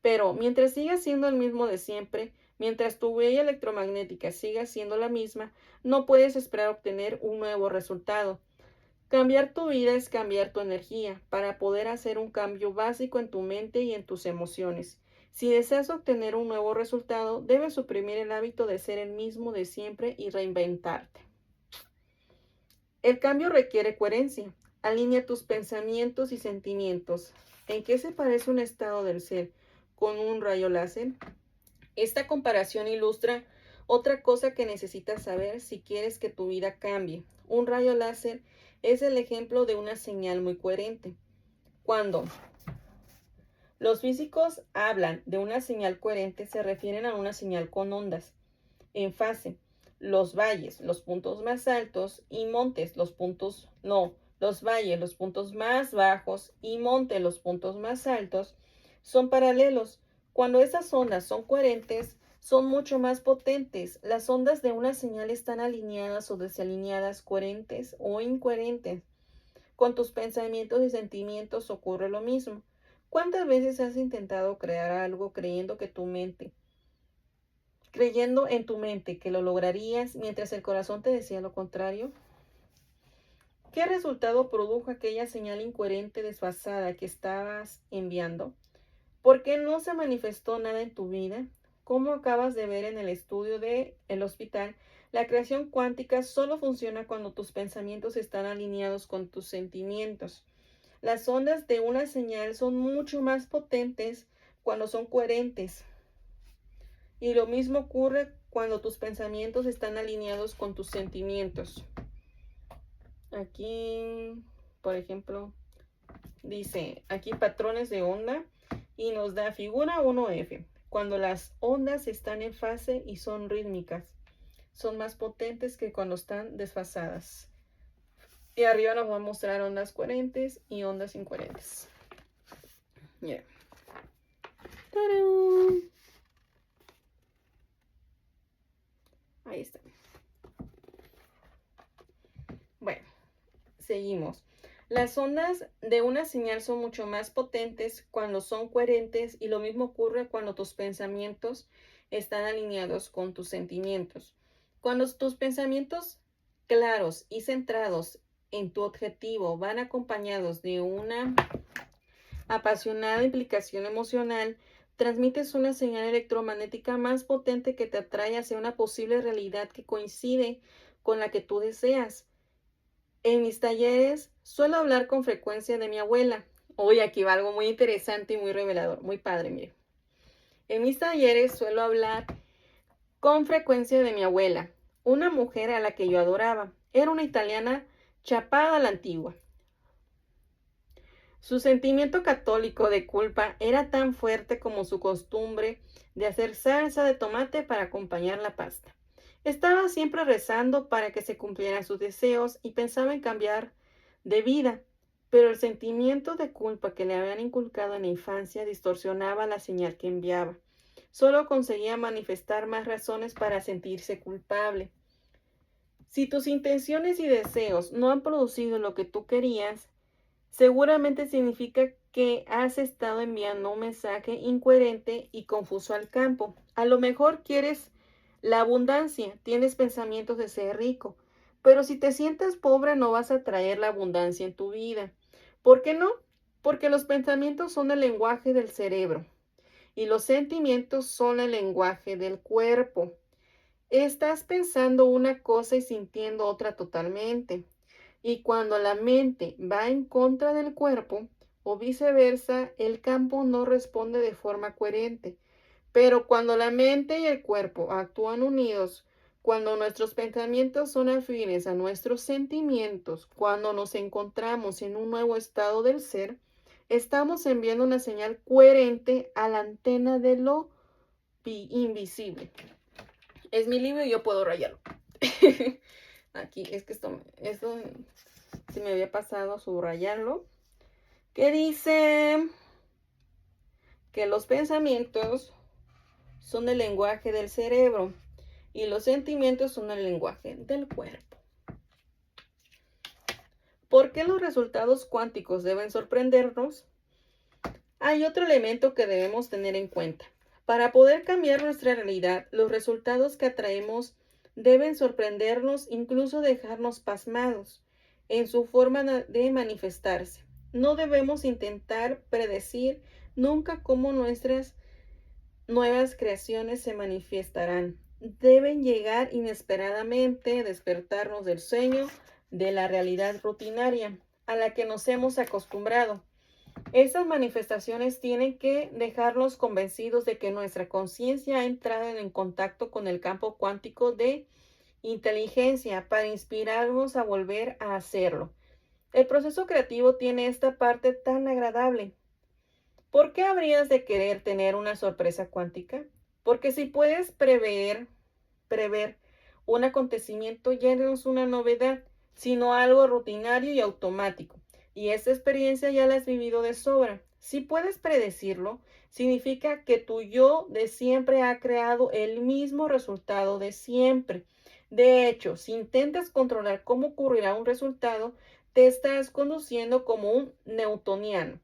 pero mientras siga siendo el mismo de siempre, mientras tu huella electromagnética siga siendo la misma, no puedes esperar obtener un nuevo resultado. Cambiar tu vida es cambiar tu energía para poder hacer un cambio básico en tu mente y en tus emociones. Si deseas obtener un nuevo resultado, debes suprimir el hábito de ser el mismo de siempre y reinventarte. El cambio requiere coherencia. Alinea tus pensamientos y sentimientos. ¿En qué se parece un estado del ser con un rayo láser? Esta comparación ilustra otra cosa que necesitas saber si quieres que tu vida cambie. Un rayo láser es el ejemplo de una señal muy coherente. Cuando los físicos hablan de una señal coherente, se refieren a una señal con ondas en fase. Los valles, los puntos más altos, y montes, los valles, los puntos más bajos, y montes, los puntos más altos, son paralelos. Cuando esas ondas son coherentes, son mucho más potentes. Las ondas de una señal están alineadas o desalineadas, coherentes o incoherentes. Con tus pensamientos y sentimientos ocurre lo mismo. ¿Cuántas veces has intentado crear algo creyendo en tu mente que lo lograrías mientras el corazón te decía lo contrario? ¿Qué resultado produjo aquella señal incoherente desfasada que estabas enviando? ¿Por qué no se manifestó nada en tu vida? Como acabas de ver en el estudio del hospital, la creación cuántica solo funciona cuando tus pensamientos están alineados con tus sentimientos. Las ondas de una señal son mucho más potentes cuando son coherentes. Y lo mismo ocurre cuando tus pensamientos están alineados con tus sentimientos. Aquí, por ejemplo, dice aquí patrones de onda y nos da figura 1F. Cuando las ondas están en fase y son rítmicas, son más potentes que cuando están desfasadas. Y arriba nos va a mostrar ondas coherentes y ondas incoherentes. Yeah. ¡Tarán! Ahí está. Bueno, seguimos. Las ondas de una señal son mucho más potentes cuando son coherentes y lo mismo ocurre cuando tus pensamientos están alineados con tus sentimientos. Cuando tus pensamientos claros y centrados en tu objetivo van acompañados de una apasionada implicación emocional, transmites una señal electromagnética más potente que te atrae hacia una posible realidad que coincide con la que tú deseas. En mis talleres suelo hablar con frecuencia de mi abuela. Hoy aquí va algo muy interesante y muy revelador, muy padre, mire. En mis talleres suelo hablar con frecuencia de mi abuela, una mujer a la que yo adoraba. Era una italiana chapada a la antigua. Su sentimiento católico de culpa era tan fuerte como su costumbre de hacer salsa de tomate para acompañar la pasta. Estaba siempre rezando para que se cumplieran sus deseos y pensaba en cambiar de vida, pero el sentimiento de culpa que le habían inculcado en la infancia distorsionaba la señal que enviaba. Solo conseguía manifestar más razones para sentirse culpable. Si tus intenciones y deseos no han producido lo que tú querías, seguramente significa que has estado enviando un mensaje incoherente y confuso al campo. A lo mejor quieres la abundancia, tienes pensamientos de ser rico, pero si te sientes pobre no vas a traer la abundancia en tu vida. ¿Por qué no? Porque los pensamientos son el lenguaje del cerebro y los sentimientos son el lenguaje del cuerpo. Estás pensando una cosa y sintiendo otra totalmente. Y cuando la mente va en contra del cuerpo o viceversa, el campo no responde de forma coherente. Pero cuando la mente y el cuerpo actúan unidos, cuando nuestros pensamientos son afines a nuestros sentimientos, cuando nos encontramos en un nuevo estado del ser, estamos enviando una señal coherente a la antena de lo invisible. Es mi libro y yo puedo rayarlo. Aquí, es que esto se me había pasado a subrayarlo. Que dice que los pensamientos son el lenguaje del cerebro y los sentimientos son el lenguaje del cuerpo. ¿Por qué los resultados cuánticos deben sorprendernos? Hay otro elemento que debemos tener en cuenta. Para poder cambiar nuestra realidad, los resultados que atraemos deben sorprendernos, incluso dejarnos pasmados en su forma de manifestarse. No debemos intentar predecir nunca cómo nuestras nuevas creaciones se manifestarán. Deben llegar inesperadamente, despertarnos del sueño de la realidad rutinaria a la que nos hemos acostumbrado. Estas manifestaciones tienen que dejarnos convencidos de que nuestra conciencia ha entrado en contacto con el campo cuántico de inteligencia para inspirarnos a volver a hacerlo. El proceso creativo tiene esta parte tan agradable. ¿Por qué habrías de querer tener una sorpresa cuántica? Porque si puedes prever un acontecimiento ya no es una novedad, sino algo rutinario y automático. Y esa experiencia ya la has vivido de sobra. Si puedes predecirlo, significa que tu yo de siempre ha creado el mismo resultado de siempre. De hecho, si intentas controlar cómo ocurrirá un resultado, te estás conduciendo como un newtoniano.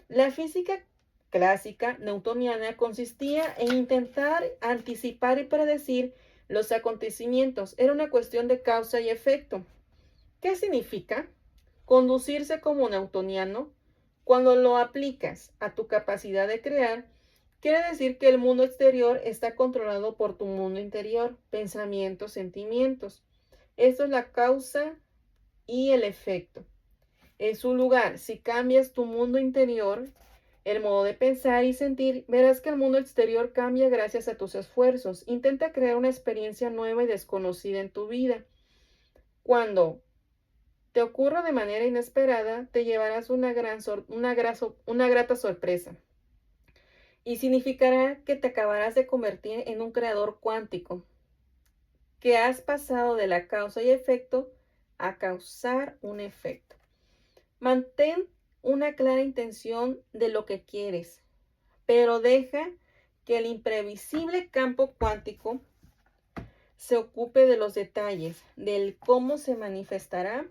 La física clásica newtoniana consistía en intentar anticipar y predecir los acontecimientos. Era una cuestión de causa y efecto. ¿Qué significa? Conducirse como newtoniano. Cuando lo aplicas a tu capacidad de crear, quiere decir que el mundo exterior está controlado por tu mundo interior, pensamientos, sentimientos. Esto es la causa y el efecto. En su lugar, si cambias tu mundo interior, el modo de pensar y sentir, verás que el mundo exterior cambia gracias a tus esfuerzos. Intenta crear una experiencia nueva y desconocida en tu vida. Cuando te ocurra de manera inesperada, te llevarás una grata sorpresa. Y significará que te acabarás de convertir en un creador cuántico, que has pasado de la causa y efecto a causar un efecto. Mantén una clara intención de lo que quieres, pero deja que el imprevisible campo cuántico se ocupe de los detalles, del cómo se manifestará.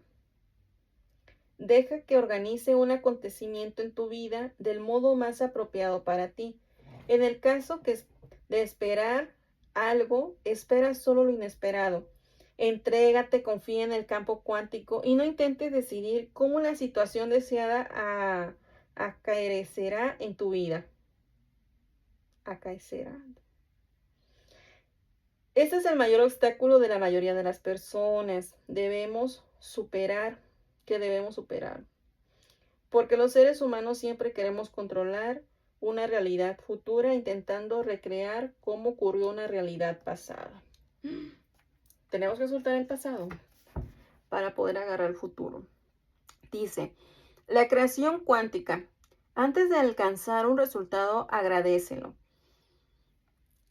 Deja que organice un acontecimiento en tu vida del modo más apropiado para ti. En el caso de esperar algo, espera solo lo inesperado. Entrégate, confía en el campo cuántico y no intentes decidir cómo la situación deseada acaecerá en tu vida. Acaecerá. Este es el mayor obstáculo de la mayoría de las personas. Que debemos superar. Porque los seres humanos siempre queremos controlar una realidad futura intentando recrear cómo ocurrió una realidad pasada. Tenemos que soltar el pasado para poder agarrar el futuro. Dice, la creación cuántica. Antes de alcanzar un resultado, agradécelo.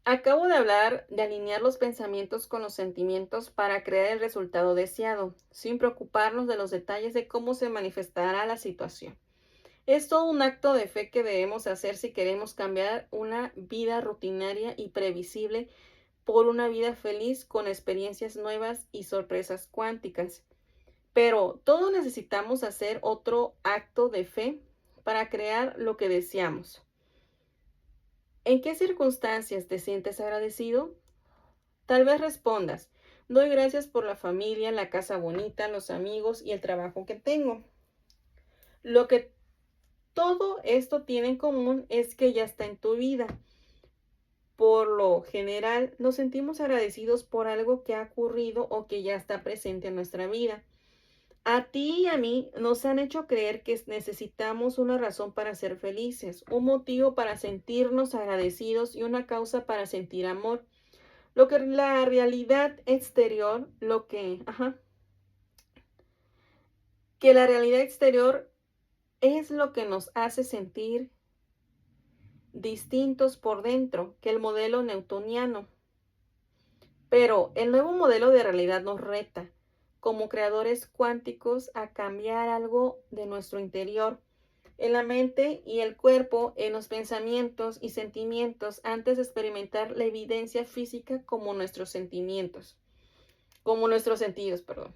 Acabo de hablar de alinear los pensamientos con los sentimientos para crear el resultado deseado, sin preocuparnos de los detalles de cómo se manifestará la situación. Es todo un acto de fe que debemos hacer si queremos cambiar una vida rutinaria y previsible por una vida feliz con experiencias nuevas y sorpresas cuánticas. Pero todos necesitamos hacer otro acto de fe para crear lo que deseamos. ¿En qué circunstancias te sientes agradecido? Tal vez respondas, doy gracias por la familia, la casa bonita, los amigos y el trabajo que tengo. Lo que todo esto tiene en común es que ya está en tu vida. Por lo general, nos sentimos agradecidos por algo que ha ocurrido o que ya está presente en nuestra vida. A ti y a mí nos han hecho creer que necesitamos una razón para ser felices, un motivo para sentirnos agradecidos y una causa para sentir amor. Lo que la realidad exterior, que la realidad exterior es lo que nos hace sentir distintos por dentro que el modelo newtoniano. Pero el nuevo modelo de realidad nos reta, como creadores cuánticos, a cambiar algo de nuestro interior, en la mente y el cuerpo, en los pensamientos y sentimientos, antes de experimentar la evidencia física como nuestros sentidos, perdón.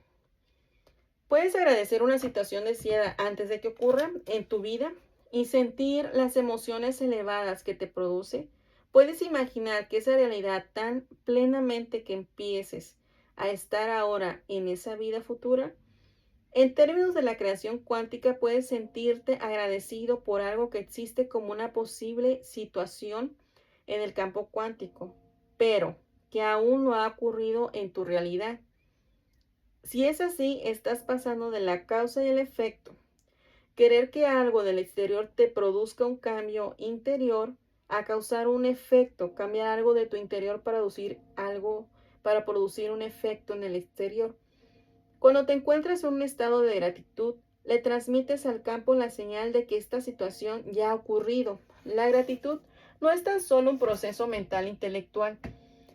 Puedes agradecer una situación deseada antes de que ocurra en tu vida y sentir las emociones elevadas que te produce. Puedes imaginar que esa realidad tan plenamente que empieces a estar ahora en esa vida futura. En términos de la creación cuántica, puedes sentirte agradecido por algo que existe como una posible situación en el campo cuántico, pero que aún no ha ocurrido en tu realidad. Si es así, estás pasando de la causa y el efecto. Querer que algo del exterior te produzca un cambio interior a causar un efecto, cambiar algo de tu interior para producir un efecto en el exterior. Cuando te encuentras en un estado de gratitud, le transmites al campo la señal de que esta situación ya ha ocurrido. La gratitud no es tan solo un proceso mental intelectual.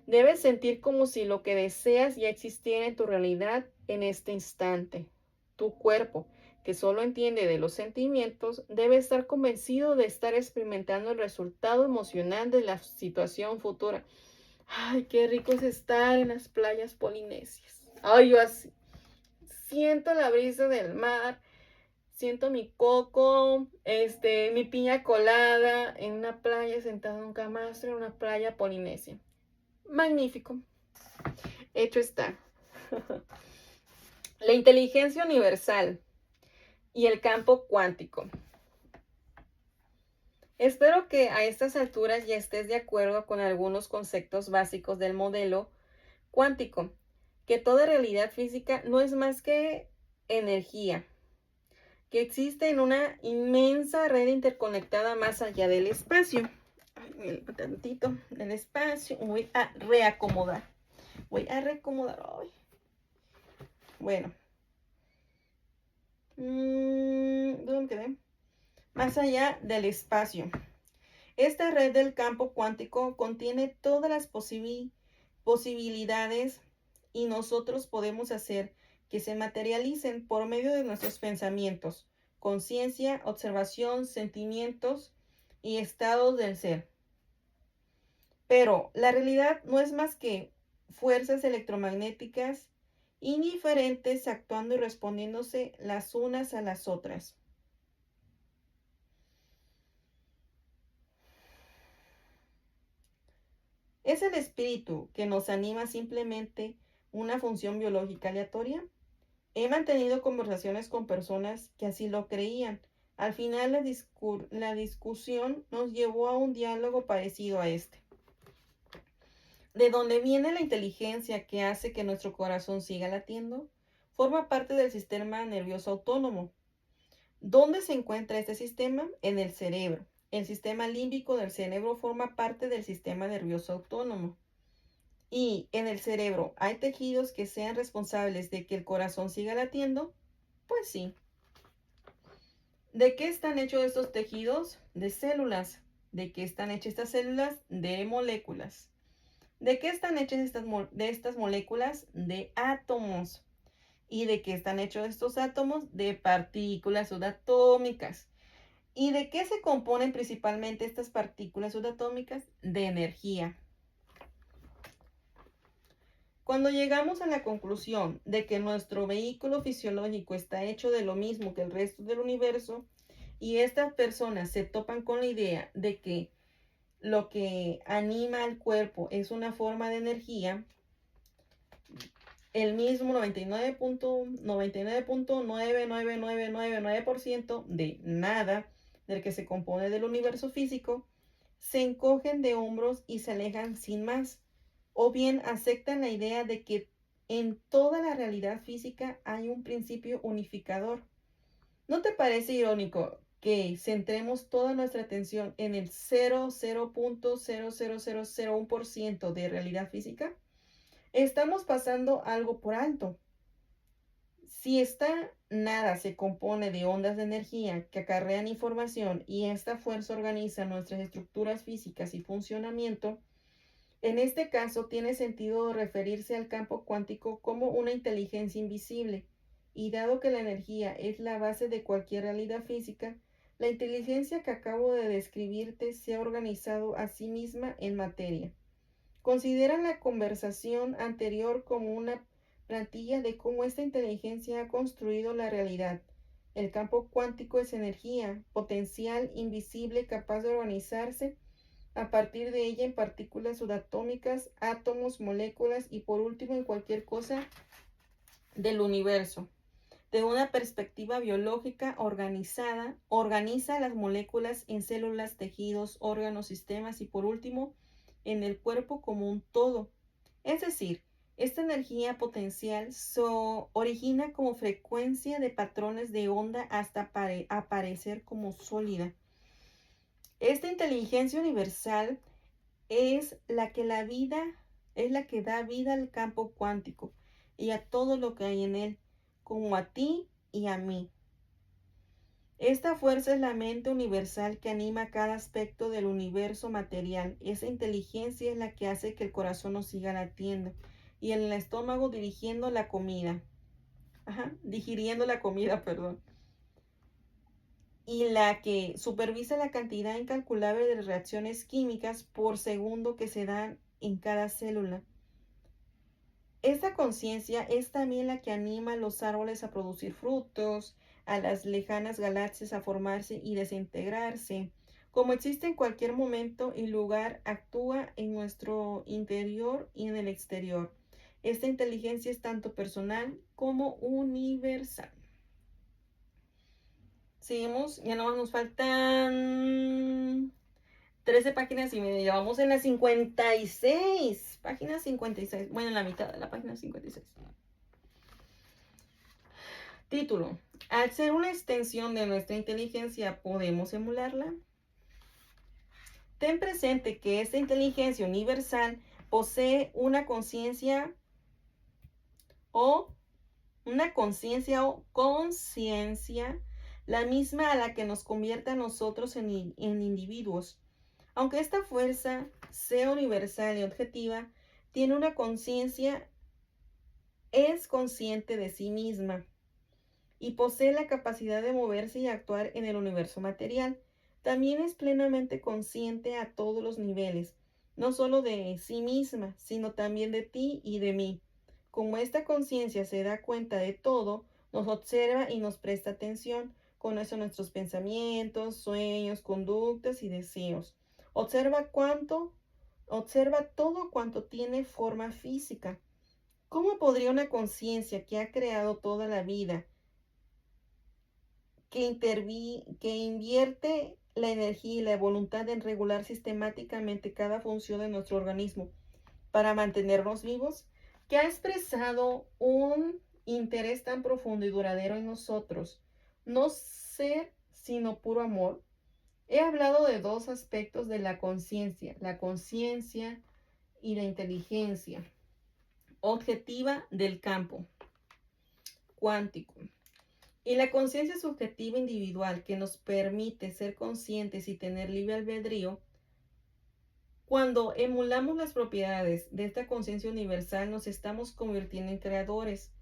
Debes sentir como si lo que deseas ya existiera en tu realidad en este instante. Tu cuerpo, que solo entiende de los sentimientos, debe estar convencido de estar experimentando el resultado emocional de la situación futura. Ay, qué rico es estar en las playas polinesias. Ay, yo así siento la brisa del mar, siento mi coco, mi piña colada en una playa sentada en un camastro en una playa polinesia. Magnífico. Hecho está. La inteligencia universal y el campo cuántico. Espero que a estas alturas ya estés de acuerdo con algunos conceptos básicos del modelo cuántico, que toda realidad física no es más que energía, que existe en una inmensa red interconectada más allá del espacio. Ay, un tantito del espacio. Voy a reacomodar. Ay. Bueno. ¿Dónde me quedé? Más allá del espacio. Esta red del campo cuántico contiene todas las posibilidades y nosotros podemos hacer que se materialicen por medio de nuestros pensamientos, conciencia, observación, sentimientos y estados del ser. Pero la realidad no es más que fuerzas electromagnéticas indiferentes actuando y respondiéndose las unas a las otras. ¿Es el espíritu que nos anima simplemente una función biológica aleatoria? He mantenido conversaciones con personas que así lo creían. Al final la discusión nos llevó a un diálogo parecido a este. ¿De dónde viene la inteligencia que hace que nuestro corazón siga latiendo? Forma parte del sistema nervioso autónomo. ¿Dónde se encuentra este sistema? En el cerebro. El sistema límbico del cerebro forma parte del sistema nervioso autónomo. Y en el cerebro, ¿hay tejidos que sean responsables de que el corazón siga latiendo? Pues sí. ¿De qué están hechos estos tejidos? De células. ¿De qué están hechas estas células? De moléculas. ¿De qué están hechas estas moléculas? De átomos. ¿Y de qué están hechos estos átomos? De partículas subatómicas. ¿Y de qué se componen principalmente estas partículas subatómicas? De energía. Cuando llegamos a la conclusión de que nuestro vehículo fisiológico está hecho de lo mismo que el resto del universo, y estas personas se topan con la idea de que lo que anima al cuerpo es una forma de energía, el mismo 99.99999% de nada del que se compone del universo físico, se encogen de hombros y se alejan sin más, o bien aceptan la idea de que en toda la realidad física hay un principio unificador. ¿No te parece irónico que centremos toda nuestra atención en el 0.00001% de realidad física? Estamos pasando algo por alto. Si esta nada se compone de ondas de energía que acarrean información y esta fuerza organiza nuestras estructuras físicas y funcionamiento, en este caso tiene sentido referirse al campo cuántico como una inteligencia invisible, y dado que la energía es la base de cualquier realidad física, la inteligencia que acabo de describirte se ha organizado a sí misma en materia. Considera la conversación anterior como una plantilla de cómo esta inteligencia ha construido la realidad. El campo cuántico es energía, potencial, invisible, capaz de organizarse a partir de ella en partículas subatómicas, átomos, moléculas y por último en cualquier cosa del universo. De una perspectiva biológica organizada, organiza las moléculas en células, tejidos, órganos, sistemas y por último en el cuerpo como un todo. Es decir, esta energía potencial se origina como frecuencia de patrones de onda hasta aparecer como sólida. Esta inteligencia universal es la que da vida al campo cuántico y a todo lo que hay en él, como a ti y a mí. Esta fuerza es la mente universal que anima cada aspecto del universo material. Esa inteligencia es la que hace que el corazón nos siga latiendo y el estómago digiriendo la comida, perdón. Y la que supervisa la cantidad incalculable de reacciones químicas por segundo que se dan en cada célula. Esta conciencia es también la que anima a los árboles a producir frutos, a las lejanas galaxias a formarse y desintegrarse. Como existe en cualquier momento y lugar, actúa en nuestro interior y en el exterior. Esta inteligencia es tanto personal como universal. Seguimos, ya no nos faltan 13 páginas y media. Ya vamos en la 56. Página 56. Bueno, en la mitad de la página 56. Título. Al ser una extensión de nuestra inteligencia, ¿podemos emularla? Ten presente que esta inteligencia universal posee una conciencia o conciencia, la misma a la que nos convierte a nosotros en individuos. Aunque esta fuerza sea universal y objetiva, tiene una conciencia, es consciente de sí misma y posee la capacidad de moverse y actuar en el universo material. También es plenamente consciente a todos los niveles, no solo de sí misma, sino también de ti y de mí. Como esta conciencia se da cuenta de todo, nos observa y nos presta atención, conoce nuestros pensamientos, sueños, conductas y deseos. Observa todo cuanto tiene forma física. ¿Cómo podría una conciencia que ha creado toda la vida, que invierte la energía y la voluntad en regular sistemáticamente cada función de nuestro organismo para mantenernos vivos, que ha expresado un interés tan profundo y duradero en nosotros, no ser sino puro amor? He hablado de dos aspectos de la conciencia y la inteligencia objetiva del campo cuántico. Y la conciencia subjetiva individual que nos permite ser conscientes y tener libre albedrío. Cuando emulamos las propiedades de esta conciencia universal, nos estamos convirtiendo en creadores.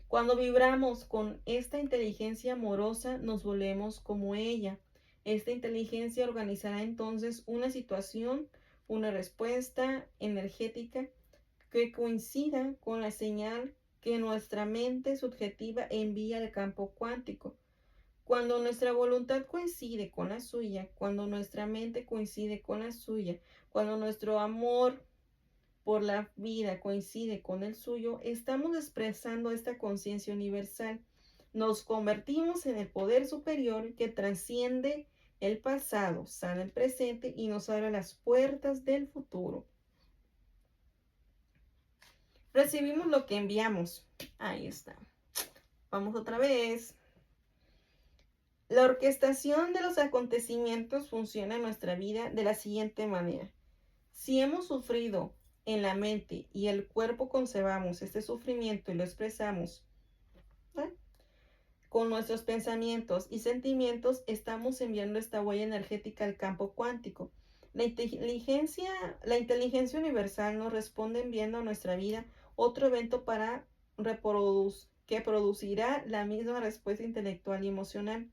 Cuando vibramos con esta inteligencia amorosa, nos volvemos como ella. Esta inteligencia organizará entonces una situación, una respuesta energética que coincida con la señal que nuestra mente subjetiva envía al campo cuántico. Cuando nuestra voluntad coincide con la suya, cuando nuestra mente coincide con la suya, cuando nuestro amor por la vida coincide con el suyo, estamos expresando esta conciencia universal. Nos convertimos en el poder superior que trasciende el pasado, sana el presente y nos abre las puertas del futuro. Recibimos lo que enviamos. Ahí está. Vamos otra vez. La orquestación de los acontecimientos funciona en nuestra vida de la siguiente manera. Si hemos sufrido en la mente y el cuerpo concebamos este sufrimiento y lo expresamos con nuestros pensamientos y sentimientos, estamos enviando esta huella energética al campo cuántico. La inteligencia universal nos responde enviando a nuestra vida otro evento que producirá la misma respuesta intelectual y emocional.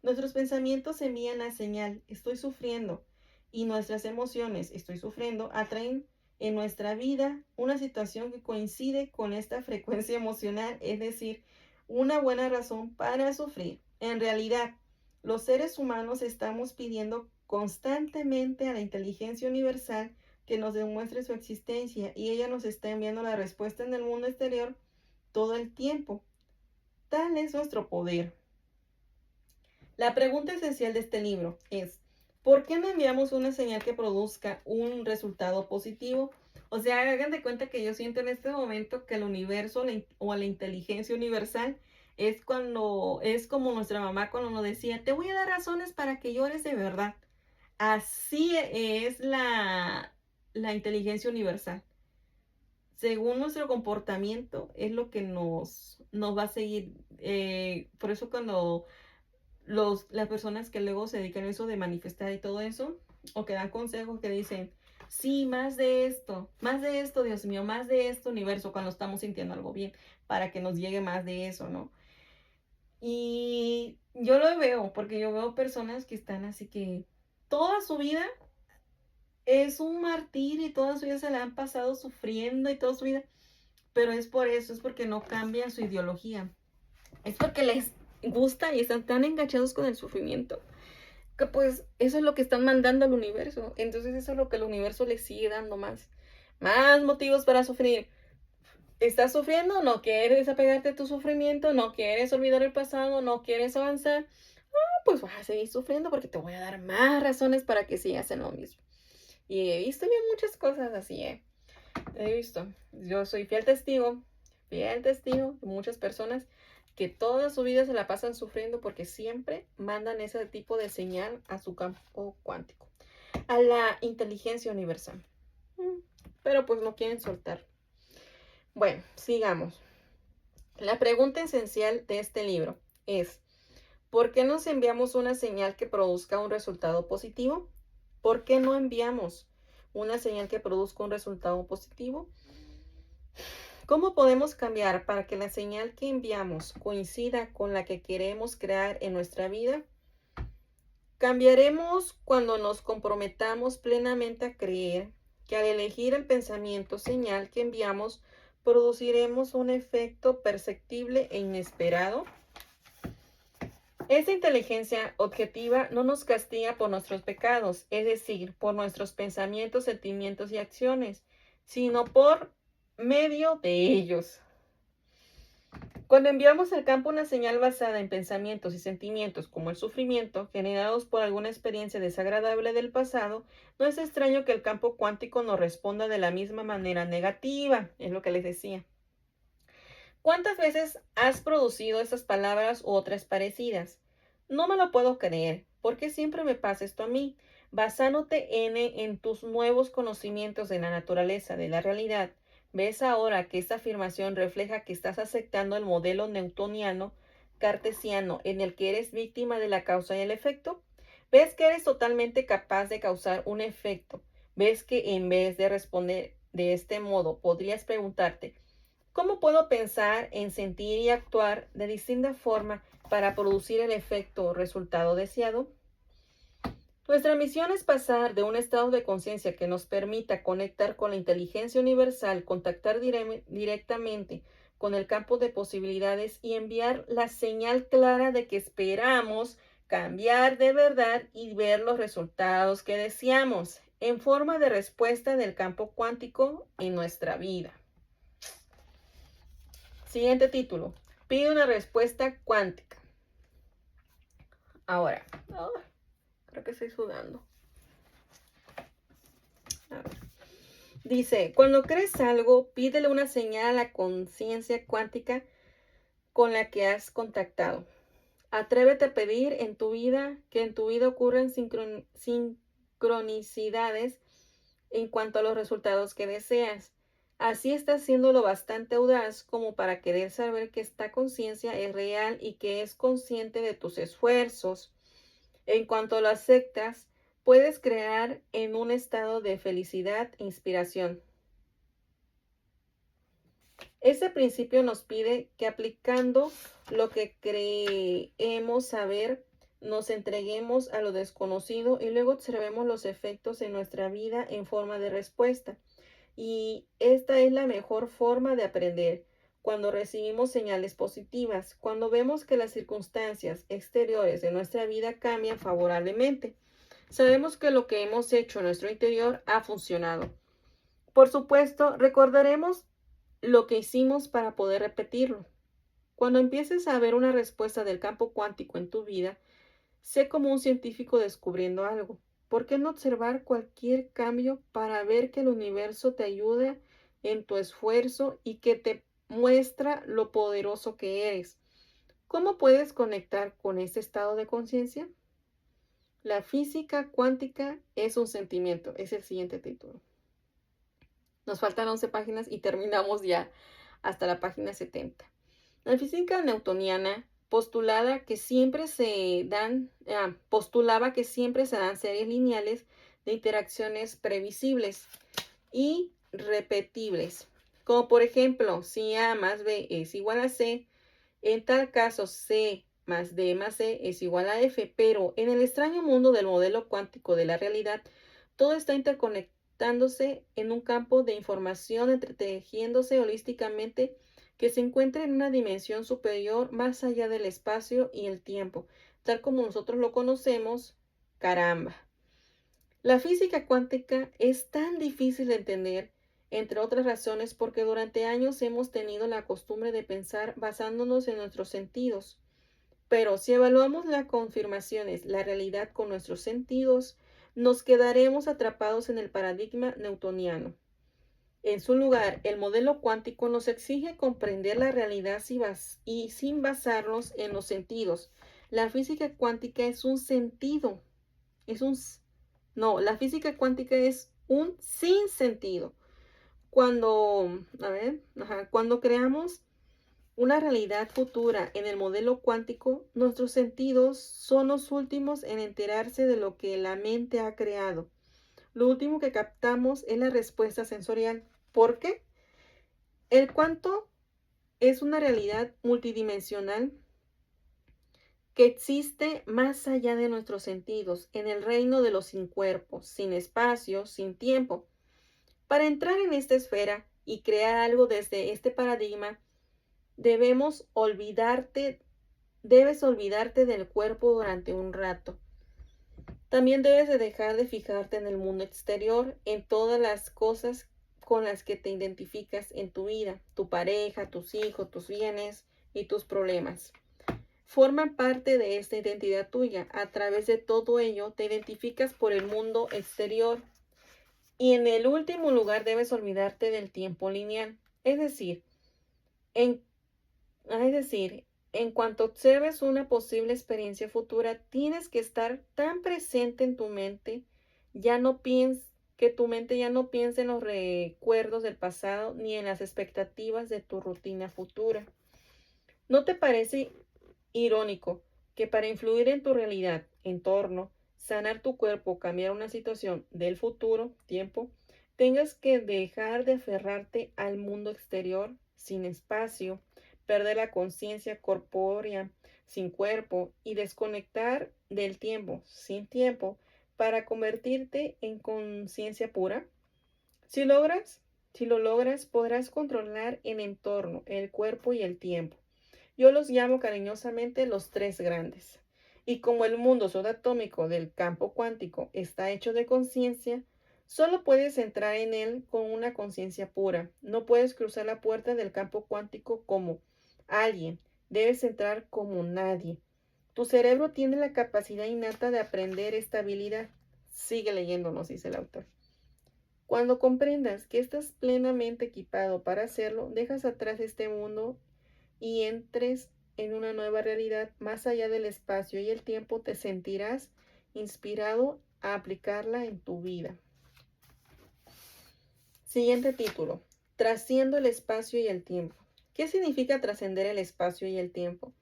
Nuestros pensamientos envían la señal, estoy sufriendo, y nuestras emociones, estoy sufriendo, atraen en nuestra vida una situación que coincide con esta frecuencia emocional, es decir, una buena razón para sufrir. En realidad, los seres humanos estamos pidiendo constantemente a la inteligencia universal que nos demuestre su existencia y ella nos está enviando la respuesta en el mundo exterior todo el tiempo. Tal es nuestro poder. La pregunta esencial de este libro es, ¿por qué no enviamos una señal que produzca un resultado positivo? O sea, hagan de cuenta que yo siento en este momento que el universo o la inteligencia universal es como nuestra mamá cuando nos decía, te voy a dar razones para que llores de verdad. Así es la inteligencia universal. Según nuestro comportamiento es lo que nos va a seguir. Por eso cuando las personas que luego se dedican a eso de manifestar y todo eso, o que dan consejos que dicen, sí, más de esto, Dios mío, más de esto, universo, cuando estamos sintiendo algo bien, para que nos llegue más de eso, ¿no? Y yo lo veo, porque yo veo personas que están así que toda su vida es un martirio y toda su vida se la han pasado sufriendo y toda su vida. Pero es por eso, es porque no cambian su ideología. Es porque les gusta y están tan enganchados con el sufrimiento que pues eso es lo que están mandando al universo. Entonces eso es lo que el universo les sigue dando más. Más motivos para sufrir. ¿Estás sufriendo? ¿No quieres desapegarte de tu sufrimiento? ¿No quieres olvidar el pasado? ¿No quieres avanzar? Pues vas a seguir sufriendo porque te voy a dar más razones para que sigas en lo mismo. Y he visto yo muchas cosas así, ¿eh? He visto. Yo soy fiel testigo de muchas personas que toda su vida se la pasan sufriendo porque siempre mandan ese tipo de señal a su campo cuántico, a la inteligencia universal. Pero pues no quieren soltar. Bueno, sigamos. La pregunta esencial de este libro es, ¿por qué nos enviamos una señal que produzca un resultado positivo? ¿Por qué no enviamos una señal que produzca un resultado positivo? ¿Cómo podemos cambiar para que la señal que enviamos coincida con la que queremos crear en nuestra vida? Cambiaremos cuando nos comprometamos plenamente a creer que al elegir el pensamiento señal que enviamos, produciremos un efecto perceptible e inesperado. Esta inteligencia objetiva no nos castiga por nuestros pecados, es decir, por nuestros pensamientos, sentimientos y acciones, sino por medio de ellos. Cuando enviamos al campo una señal basada en pensamientos y sentimientos como el sufrimiento, generados por alguna experiencia desagradable del pasado, no es extraño que el campo cuántico nos responda de la misma manera negativa, es lo que les decía. ¿Cuántas veces has producido esas palabras u otras parecidas? No me lo puedo creer. ¿Por qué siempre me pasa esto a mí? Basándote en tus nuevos conocimientos de la naturaleza, de la realidad, ¿ves ahora que esta afirmación refleja que estás aceptando el modelo newtoniano, cartesiano, en el que eres víctima de la causa y el efecto? ¿Ves que eres totalmente capaz de causar un efecto? ¿Ves que en vez de responder de este modo, podrías preguntarte, ¿cómo puedo pensar en sentir y actuar de distinta forma para producir el efecto o resultado deseado? Nuestra misión es pasar de un estado de conciencia que nos permita conectar con la inteligencia universal, contactar directamente con el campo de posibilidades y enviar la señal clara de que esperamos cambiar de verdad y ver los resultados que deseamos en forma de respuesta del campo cuántico en nuestra vida. Siguiente título. Pide una respuesta cuántica. Ahora, creo que estoy sudando. A ver. Dice, cuando crees algo, pídele una señal a la conciencia cuántica con la que has contactado. Atrévete a pedir en tu vida que en tu vida ocurran sincronicidades en cuanto a los resultados que deseas. Así estás siendo lo bastante audaz como para querer saber que esta conciencia es real y que es consciente de tus esfuerzos. En cuanto lo aceptas, puedes crear en un estado de felicidad e inspiración. Ese principio nos pide que aplicando lo que creemos saber, nos entreguemos a lo desconocido y luego observemos los efectos en nuestra vida en forma de respuesta. Y esta es la mejor forma de aprender. Cuando recibimos señales positivas, cuando vemos que las circunstancias exteriores de nuestra vida cambian favorablemente, sabemos que lo que hemos hecho en nuestro interior ha funcionado. Por supuesto, recordaremos lo que hicimos para poder repetirlo. Cuando empieces a ver una respuesta del campo cuántico en tu vida, sé como un científico descubriendo algo. ¿Por qué no observar cualquier cambio para ver que el universo te ayuda en tu esfuerzo y que te muestra lo poderoso que eres? ¿Cómo puedes conectar con ese estado de conciencia? La física cuántica es un sentimiento. Es el siguiente título. Nos faltan 11 páginas y terminamos ya hasta la página 70. La física newtoniana postulaba que siempre se dan series lineales de interacciones previsibles y repetibles. Como por ejemplo, si A más B es igual a C, en tal caso C más D más E es igual a F, pero en el extraño mundo del modelo cuántico de la realidad, Todo está interconectándose en un campo de información, entretejiéndose holísticamente que se encuentra en una dimensión superior más allá del espacio y el tiempo, tal como nosotros lo conocemos. Caramba. La física cuántica es tan difícil de entender, entre otras razones, porque durante años hemos tenido la costumbre de pensar basándonos en nuestros sentidos. Pero si evaluamos las confirmaciones, la realidad con nuestros sentidos, nos quedaremos atrapados en el paradigma newtoniano. En su lugar, el modelo cuántico nos exige comprender la realidad y sin basarnos en los sentidos. La física cuántica es un sentido, es un... No, la física cuántica es un sinsentido. Cuando creamos una realidad futura en el modelo cuántico, nuestros sentidos son los últimos en enterarse de lo que la mente ha creado. Lo último que captamos es la respuesta sensorial. ¿Por qué? El cuánto es una realidad multidimensional que existe más allá de nuestros sentidos, en el reino de los sin cuerpo, sin espacio, sin tiempo. Para entrar en esta esfera y crear algo desde este paradigma, debes olvidarte del cuerpo durante un rato. También debes de dejar de fijarte en el mundo exterior, en todas las cosas con las que te identificas en tu vida, tu pareja, tus hijos, tus bienes y tus problemas. Forman parte de esta identidad tuya. A través de todo ello te identificas por el mundo exterior. Y en el último lugar debes olvidarte del tiempo lineal. Es decir, en cuanto observes una posible experiencia futura, tienes que estar tan presente en tu mente, que tu mente ya no piense en los recuerdos del pasado ni en las expectativas de tu rutina futura. ¿No te parece irónico que para influir en tu realidad, entorno, sanar tu cuerpo, cambiar una situación del futuro, tiempo, tengas que dejar de aferrarte al mundo exterior sin espacio, perder la conciencia corpórea sin cuerpo y desconectar del tiempo sin tiempo para convertirte en conciencia pura? Si lo logras, podrás controlar el entorno, el cuerpo y el tiempo. Yo los llamo cariñosamente los tres grandes. Y como el mundo subatómico del campo cuántico está hecho de conciencia, solo puedes entrar en él con una conciencia pura. No puedes cruzar la puerta del campo cuántico como alguien. Debes entrar como nadie. Tu cerebro tiene la capacidad innata de aprender esta habilidad. Sigue leyéndonos, dice el autor. Cuando comprendas que estás plenamente equipado para hacerlo, dejas atrás este mundo y entres en una nueva realidad más allá del espacio y el tiempo, te sentirás inspirado a aplicarla en tu vida. Siguiente título. Trasciendo el espacio y el tiempo. ¿Qué significa trascender el espacio y el tiempo?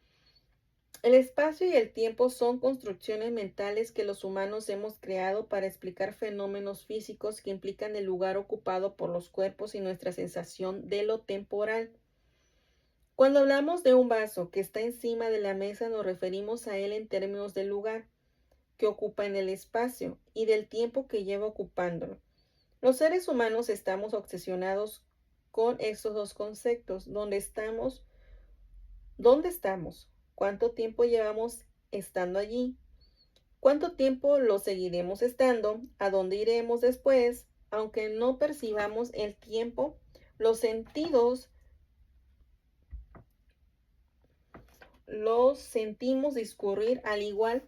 El espacio y el tiempo son construcciones mentales que los humanos hemos creado para explicar fenómenos físicos que implican el lugar ocupado por los cuerpos y nuestra sensación de lo temporal. Cuando hablamos de un vaso que está encima de la mesa, nos referimos a él en términos del lugar que ocupa en el espacio y del tiempo que lleva ocupándolo. Los seres humanos estamos obsesionados con estos dos conceptos. ¿Dónde estamos? ¿Dónde estamos? ¿Cuánto tiempo llevamos estando allí? ¿Cuánto tiempo lo seguiremos estando? ¿A dónde iremos después? Aunque no percibamos el tiempo, los sentidos los sentimos discurrir al igual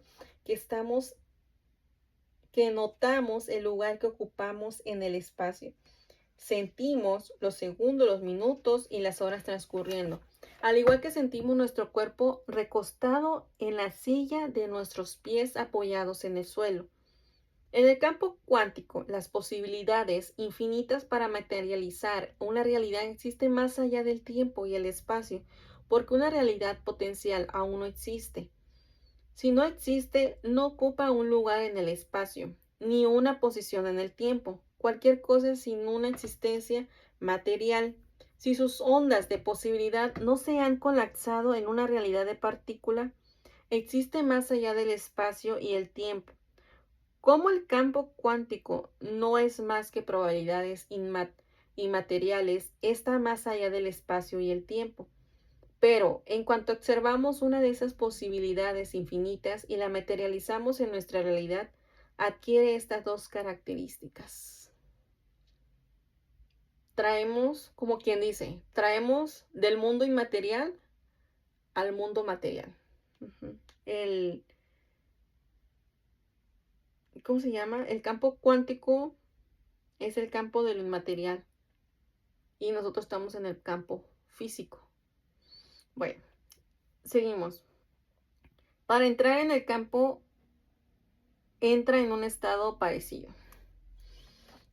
que notamos el lugar que ocupamos en el espacio. Sentimos los segundos, los minutos y las horas transcurriendo. Al igual que sentimos nuestro cuerpo recostado en la silla de nuestros pies apoyados en el suelo. En el campo cuántico, las posibilidades infinitas para materializar una realidad existen más allá del tiempo y el espacio, porque una realidad potencial aún no existe. Si no existe, no ocupa un lugar en el espacio, ni una posición en el tiempo. Cualquier cosa sin una existencia material. Si sus ondas de posibilidad no se han colapsado en una realidad de partícula, existe más allá del espacio y el tiempo. Como el campo cuántico no es más que probabilidades inmateriales, está más allá del espacio y el tiempo. Pero en cuanto observamos una de esas posibilidades infinitas y la materializamos en nuestra realidad, adquiere estas dos características. Traemos, como quien dice, traemos del mundo inmaterial al mundo material. El, ¿cómo se llama? El campo cuántico es el campo de lo inmaterial y nosotros estamos en el campo físico. Bueno, seguimos. Para entrar en el campo, entra en un estado parecido.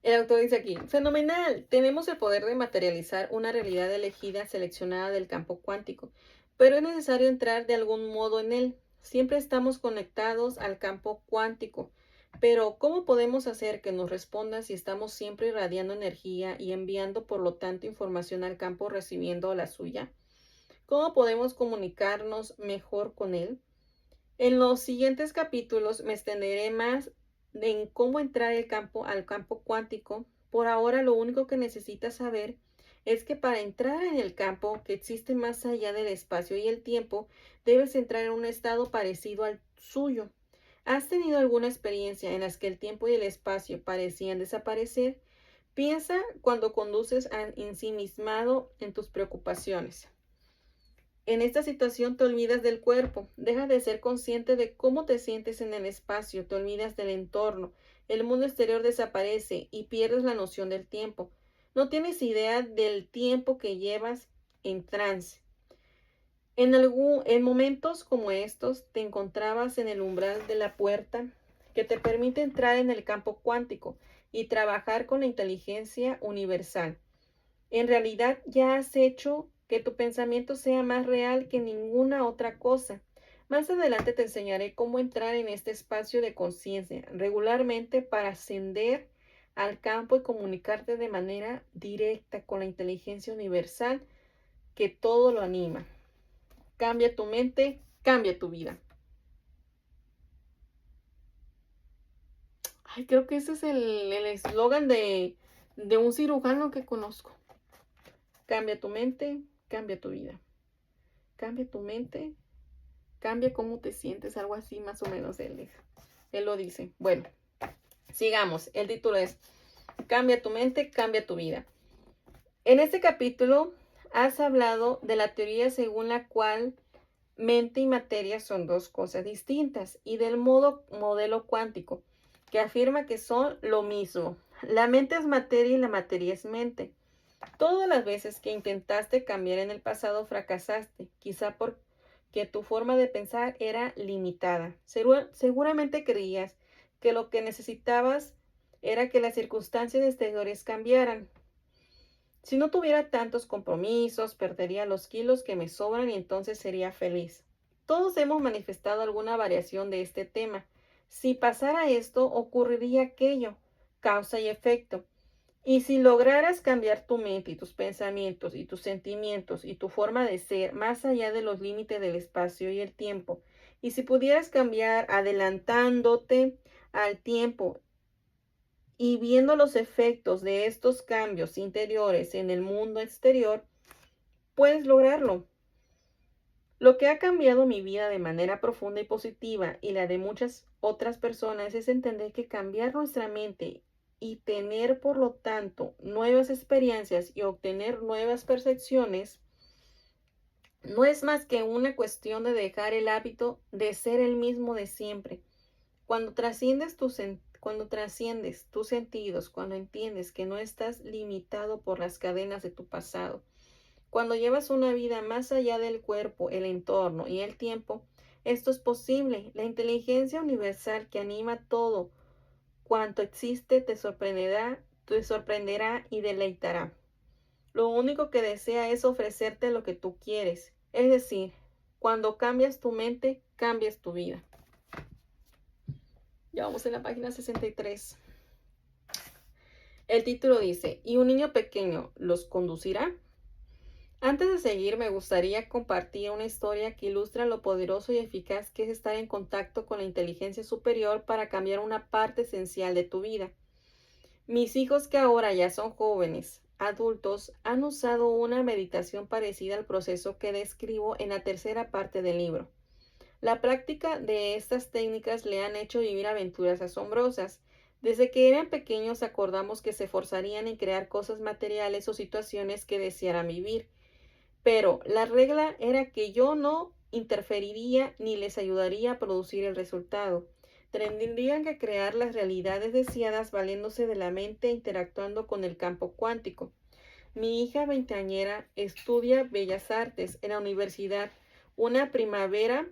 El autor dice aquí, fenomenal, tenemos el poder de materializar una realidad elegida, seleccionada del campo cuántico, pero es necesario entrar de algún modo en él. Siempre estamos conectados al campo cuántico, pero ¿cómo podemos hacer que nos responda si estamos siempre irradiando energía y enviando por lo tanto información al campo recibiendo la suya? ¿Cómo podemos comunicarnos mejor con él? En los siguientes capítulos me extenderé más en cómo entrar al campo cuántico. Por ahora lo único que necesitas saber es que para entrar en el campo que existe más allá del espacio y el tiempo, debes entrar en un estado parecido al suyo. ¿Has tenido alguna experiencia en la que el tiempo y el espacio parecían desaparecer? Piensa cuando conduces ensimismado en tus preocupaciones. En esta situación te olvidas del cuerpo, dejas de ser consciente de cómo te sientes en el espacio, te olvidas del entorno, el mundo exterior desaparece y pierdes la noción del tiempo. No tienes idea del tiempo que llevas en trance. En momentos como estos te encontrabas en el umbral de la puerta que te permite entrar en el campo cuántico y trabajar con la inteligencia universal. En realidad ya has hecho que tu pensamiento sea más real que ninguna otra cosa. Más adelante te enseñaré cómo entrar en este espacio de conciencia regularmente para ascender al campo y comunicarte de manera directa con la inteligencia universal que todo lo anima. Cambia tu mente, cambia tu vida. Ay, creo que ese es el eslogan de un cirujano que conozco. Cambia tu mente, cambia tu vida. Cambia tu mente, cambia cómo te sientes, algo así más o menos él lo dice. Bueno, sigamos. El título es Cambia tu mente, cambia tu vida. En este capítulo has hablado de la teoría según la cual mente y materia son dos cosas distintas y del modelo cuántico que afirma que son lo mismo. La mente es materia y la materia es mente. Todas las veces que intentaste cambiar en el pasado fracasaste, quizá porque tu forma de pensar era limitada. Seguramente creías que lo que necesitabas era que las circunstancias exteriores cambiaran. Si no tuviera tantos compromisos, perdería los kilos que me sobran y entonces sería feliz. Todos hemos manifestado alguna variación de este tema. Si pasara esto, ocurriría aquello, causa y efecto. Y si lograras cambiar tu mente y tus pensamientos y tus sentimientos y tu forma de ser más allá de los límites del espacio y el tiempo, y si pudieras cambiar adelantándote al tiempo y viendo los efectos de estos cambios interiores en el mundo exterior, puedes lograrlo. Lo que ha cambiado mi vida de manera profunda y positiva y la de muchas otras personas es entender que cambiar nuestra mente y tener, por lo tanto, nuevas experiencias y obtener nuevas percepciones no es más que una cuestión de dejar el hábito de ser el mismo de siempre. Cuando trasciendes tus sentidos, cuando entiendes que no estás limitado por las cadenas de tu pasado, cuando llevas una vida más allá del cuerpo, el entorno y el tiempo, esto es posible. La inteligencia universal que anima todo cuanto existe te sorprenderá y deleitará. Lo único que desea es ofrecerte lo que tú quieres. Es decir, cuando cambias tu mente, cambias tu vida. Ya vamos en la página 63. El título dice, ¿y un niño pequeño los conducirá? Antes de seguir, me gustaría compartir una historia que ilustra lo poderoso y eficaz que es estar en contacto con la inteligencia superior para cambiar una parte esencial de tu vida. Mis hijos, que ahora ya son jóvenes, adultos, han usado una meditación parecida al proceso que describo en la tercera parte del libro. La práctica de estas técnicas le han hecho vivir aventuras asombrosas. Desde que eran pequeños acordamos que se esforzarían en crear cosas materiales o situaciones que desearan vivir, pero la regla era que yo no interferiría ni les ayudaría a producir el resultado. Tendrían que crear las realidades deseadas valiéndose de la mente e interactuando con el campo cuántico. Mi hija veinteañera estudia Bellas Artes en la universidad. Una primavera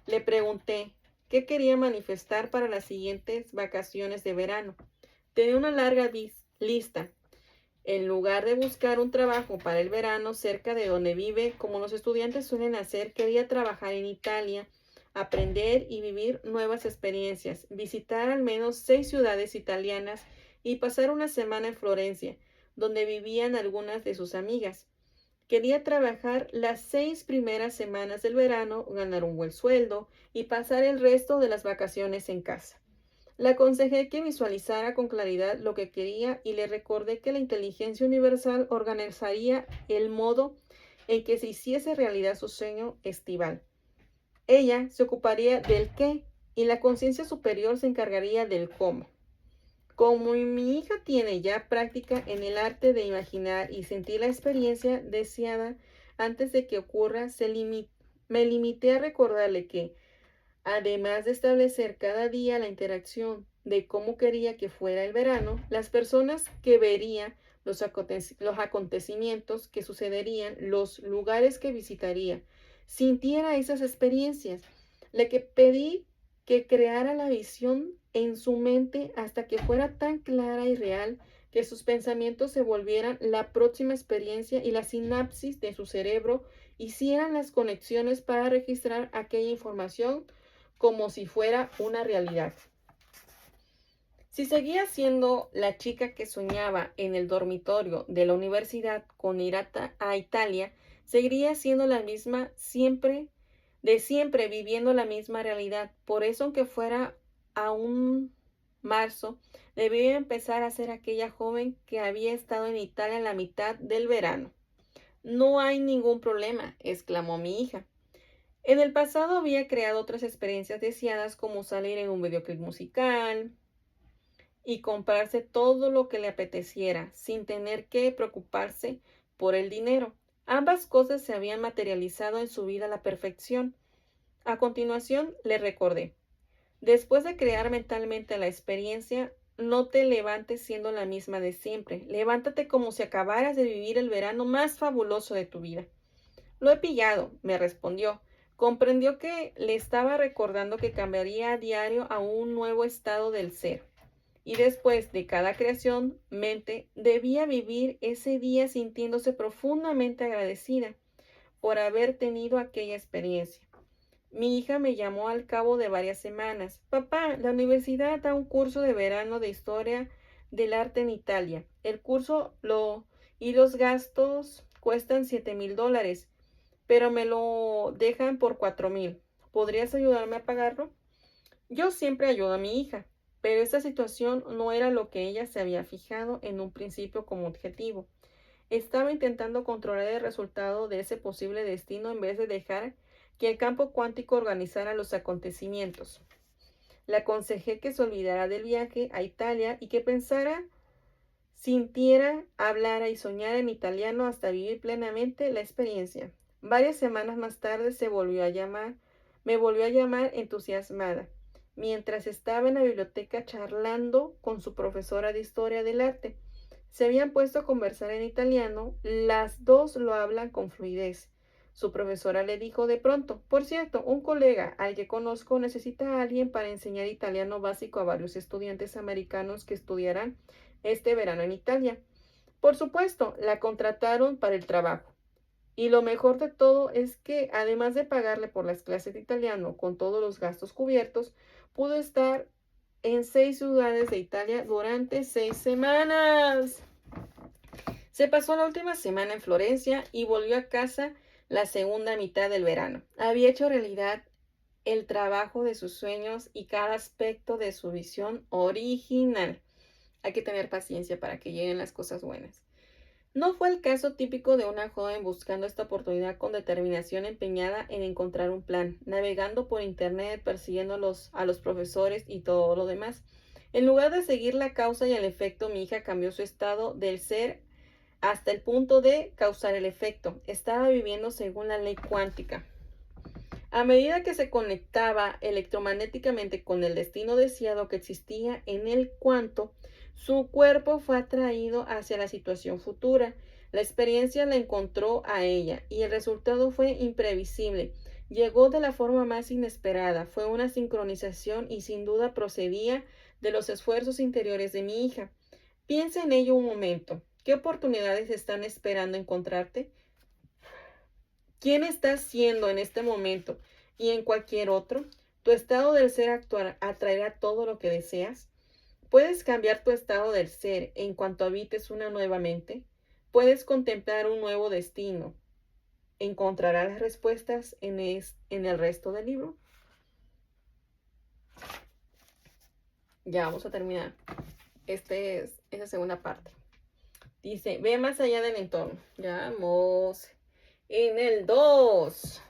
le pregunté qué quería manifestar para las siguientes vacaciones de verano. Tenía una larga lista. En lugar de buscar un trabajo para el verano cerca de donde vive, como los estudiantes suelen hacer, quería trabajar en Italia, aprender y vivir nuevas experiencias, visitar al menos 6 ciudades italianas y pasar una semana en Florencia, donde vivían algunas de sus amigas. Quería trabajar las 6 primeras semanas del verano, ganar un buen sueldo y pasar el resto de las vacaciones en casa. Le aconsejé que visualizara con claridad lo que quería y le recordé que la inteligencia universal organizaría el modo en que se hiciese realidad su sueño estival. Ella se ocuparía del qué y la conciencia superior se encargaría del cómo. Como mi hija tiene ya práctica en el arte de imaginar y sentir la experiencia deseada antes de que ocurra, me limité a recordarle que, además de establecer cada día la interacción de cómo quería que fuera el verano, las personas que vería, los acontecimientos que sucederían, los lugares que visitaría, sintiera esas experiencias. Le que pedí que creara la visión en su mente hasta que fuera tan clara y real que sus pensamientos se volvieran la próxima experiencia y la sinapsis de su cerebro hicieran las conexiones para registrar aquella información como si fuera una realidad. Si seguía siendo la chica que soñaba en el dormitorio de la universidad con ir a Italia, seguiría siendo la misma de siempre, viviendo la misma realidad. Por eso, aunque fuera a un marzo, debía empezar a ser aquella joven que había estado en Italia en la mitad del verano. No hay ningún problema, exclamó mi hija. En el pasado había creado otras experiencias deseadas como salir en un videoclip musical y comprarse todo lo que le apeteciera sin tener que preocuparse por el dinero. Ambas cosas se habían materializado en su vida a la perfección. A continuación le recordé: después de crear mentalmente la experiencia, no te levantes siendo la misma de siempre. Levántate como si acabaras de vivir el verano más fabuloso de tu vida. Lo he pillado, me respondió. Comprendió que le estaba recordando que cambiaría a diario a un nuevo estado del ser. Y después de cada creación, mente debía vivir ese día sintiéndose profundamente agradecida por haber tenido aquella experiencia. Mi hija me llamó al cabo de varias semanas. Papá, la universidad da un curso de verano de historia del arte en Italia. El curso y los gastos cuestan $7,000, pero me lo dejan por 4,000. ¿Podrías ayudarme a pagarlo? Yo siempre ayudo a mi hija, pero esta situación no era lo que ella se había fijado en un principio como objetivo. Estaba intentando controlar el resultado de ese posible destino en vez de dejar que el campo cuántico organizara los acontecimientos. Le aconsejé que se olvidara del viaje a Italia y que pensara, sintiera, hablara y soñara en italiano hasta vivir plenamente la experiencia. Varias semanas más tarde me volvió a llamar entusiasmada, mientras estaba en la biblioteca charlando con su profesora de historia del arte. Se habían puesto a conversar en italiano, las dos lo hablan con fluidez. Su profesora le dijo de pronto: por cierto, un colega al que conozco necesita a alguien para enseñar italiano básico a varios estudiantes americanos que estudiarán este verano en Italia. Por supuesto, la contrataron para el trabajo. Y lo mejor de todo es que, además de pagarle por las clases de italiano con todos los gastos cubiertos, pudo estar en 6 ciudades de Italia durante 6 semanas. Se pasó la última semana en Florencia y volvió a casa la segunda mitad del verano. Había hecho realidad el trabajo de sus sueños y cada aspecto de su visión original. Hay que tener paciencia para que lleguen las cosas buenas. No fue el caso típico de una joven buscando esta oportunidad con determinación empeñada en encontrar un plan, navegando por internet, persiguiendo a los profesores y todo lo demás. En lugar de seguir la causa y el efecto, mi hija cambió su estado del ser hasta el punto de causar el efecto. Estaba viviendo según la ley cuántica. A medida que se conectaba electromagnéticamente con el destino deseado que existía en el cuanto, su cuerpo fue atraído hacia la situación futura. La experiencia la encontró a ella y el resultado fue imprevisible. Llegó de la forma más inesperada. Fue una sincronización y sin duda procedía de los esfuerzos interiores de mi hija. Piensa en ello un momento. ¿Qué oportunidades están esperando encontrarte? ¿Quién estás siendo en este momento y en cualquier otro? Tu estado del ser actual atraerá todo lo que deseas. Puedes cambiar tu estado del ser en cuanto habites una nueva mente. Puedes contemplar un nuevo destino. ¿Encontrarás las respuestas en el resto del libro? Ya vamos a terminar. Esa segunda parte. Dice, ve más allá del entorno. Ya vamos en el 2.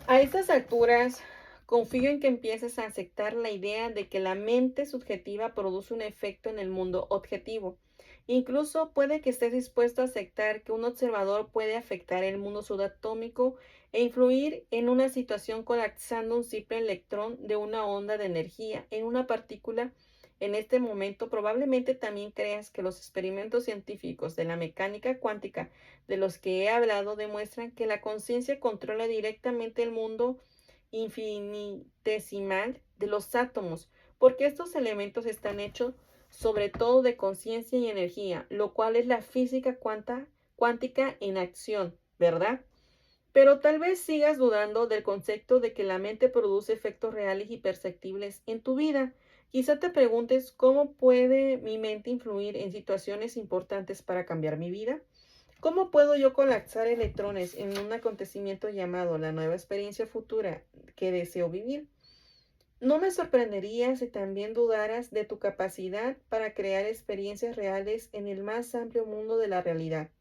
A estas alturas, confío en que empieces a aceptar la idea de que la mente subjetiva produce un efecto en el mundo objetivo. Incluso puede que estés dispuesto a aceptar que un observador puede afectar el mundo subatómico e influir en una situación colapsando un simple electrón de una onda de energía en una partícula. En este momento, probablemente también creas que los experimentos científicos de la mecánica cuántica de los que he hablado demuestran que la conciencia controla directamente el mundo infinitesimal de los átomos, porque estos elementos están hechos sobre todo de conciencia y energía, lo cual es la física cuántica en acción, ¿verdad? Pero tal vez sigas dudando del concepto de que la mente produce efectos reales y perceptibles en tu vida. Quizá te preguntes cómo puede mi mente influir en situaciones importantes para cambiar mi vida. ¿Cómo puedo yo colapsar electrones en un acontecimiento llamado la nueva experiencia futura que deseo vivir? No me sorprendería si también dudaras de tu capacidad para crear experiencias reales en el más amplio mundo de la realidad.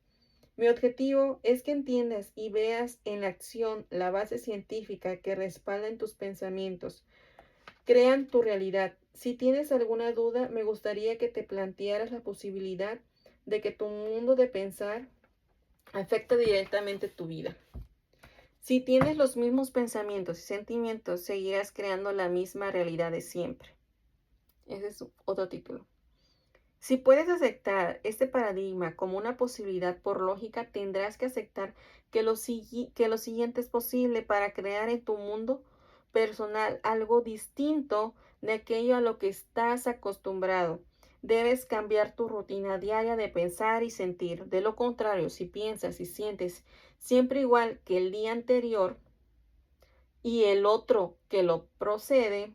Mi objetivo es que entiendas y veas en la acción la base científica que respalda en tus pensamientos. Crean tu realidad. Si tienes alguna duda, me gustaría que te plantearas la posibilidad de que tu mundo de pensar afecta directamente tu vida. Si tienes los mismos pensamientos y sentimientos, seguirás creando la misma realidad de siempre. Ese es otro título. Si puedes aceptar este paradigma como una posibilidad por lógica, tendrás que aceptar que lo siguiente es posible para crear en tu mundo personal algo distinto de aquello a lo que estás acostumbrado. Debes cambiar tu rutina diaria de pensar y sentir. De lo contrario, si piensas y sientes siempre igual que el día anterior y el otro que lo precede,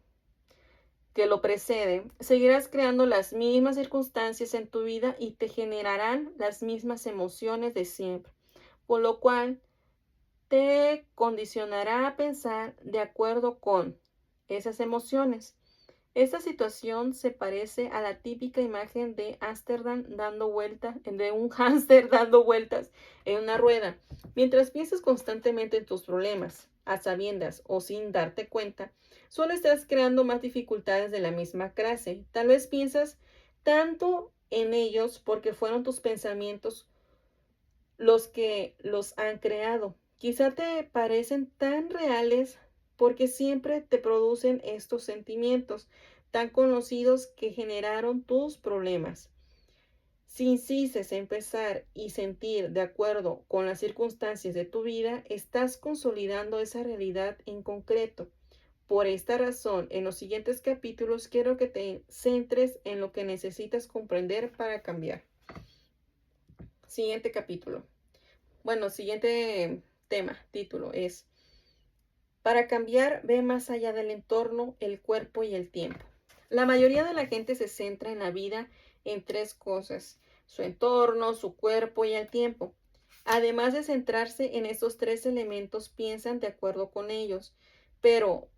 seguirás creando las mismas circunstancias en tu vida y te generarán las mismas emociones de siempre, por lo cual te condicionará a pensar de acuerdo con esas emociones. Esta situación se parece a la típica imagen de un hámster dando vueltas en una rueda. Mientras piensas constantemente en tus problemas, a sabiendas o sin darte cuenta, solo estás creando más dificultades de la misma clase. Tal vez piensas tanto en ellos porque fueron tus pensamientos los que los han creado. Quizá te parecen tan reales porque siempre te producen estos sentimientos tan conocidos que generaron tus problemas. Si insistes en pensar y sentir de acuerdo con las circunstancias de tu vida, estás consolidando esa realidad en concreto. Por esta razón, en los siguientes capítulos quiero que te centres en lo que necesitas comprender para cambiar. Siguiente capítulo. Bueno, siguiente tema, título es: para cambiar, ve más allá del entorno, el cuerpo y el tiempo. La mayoría de la gente se centra en la vida en tres cosas: su entorno, su cuerpo y el tiempo. Además de centrarse en estos tres elementos, piensan de acuerdo con ellos. Pero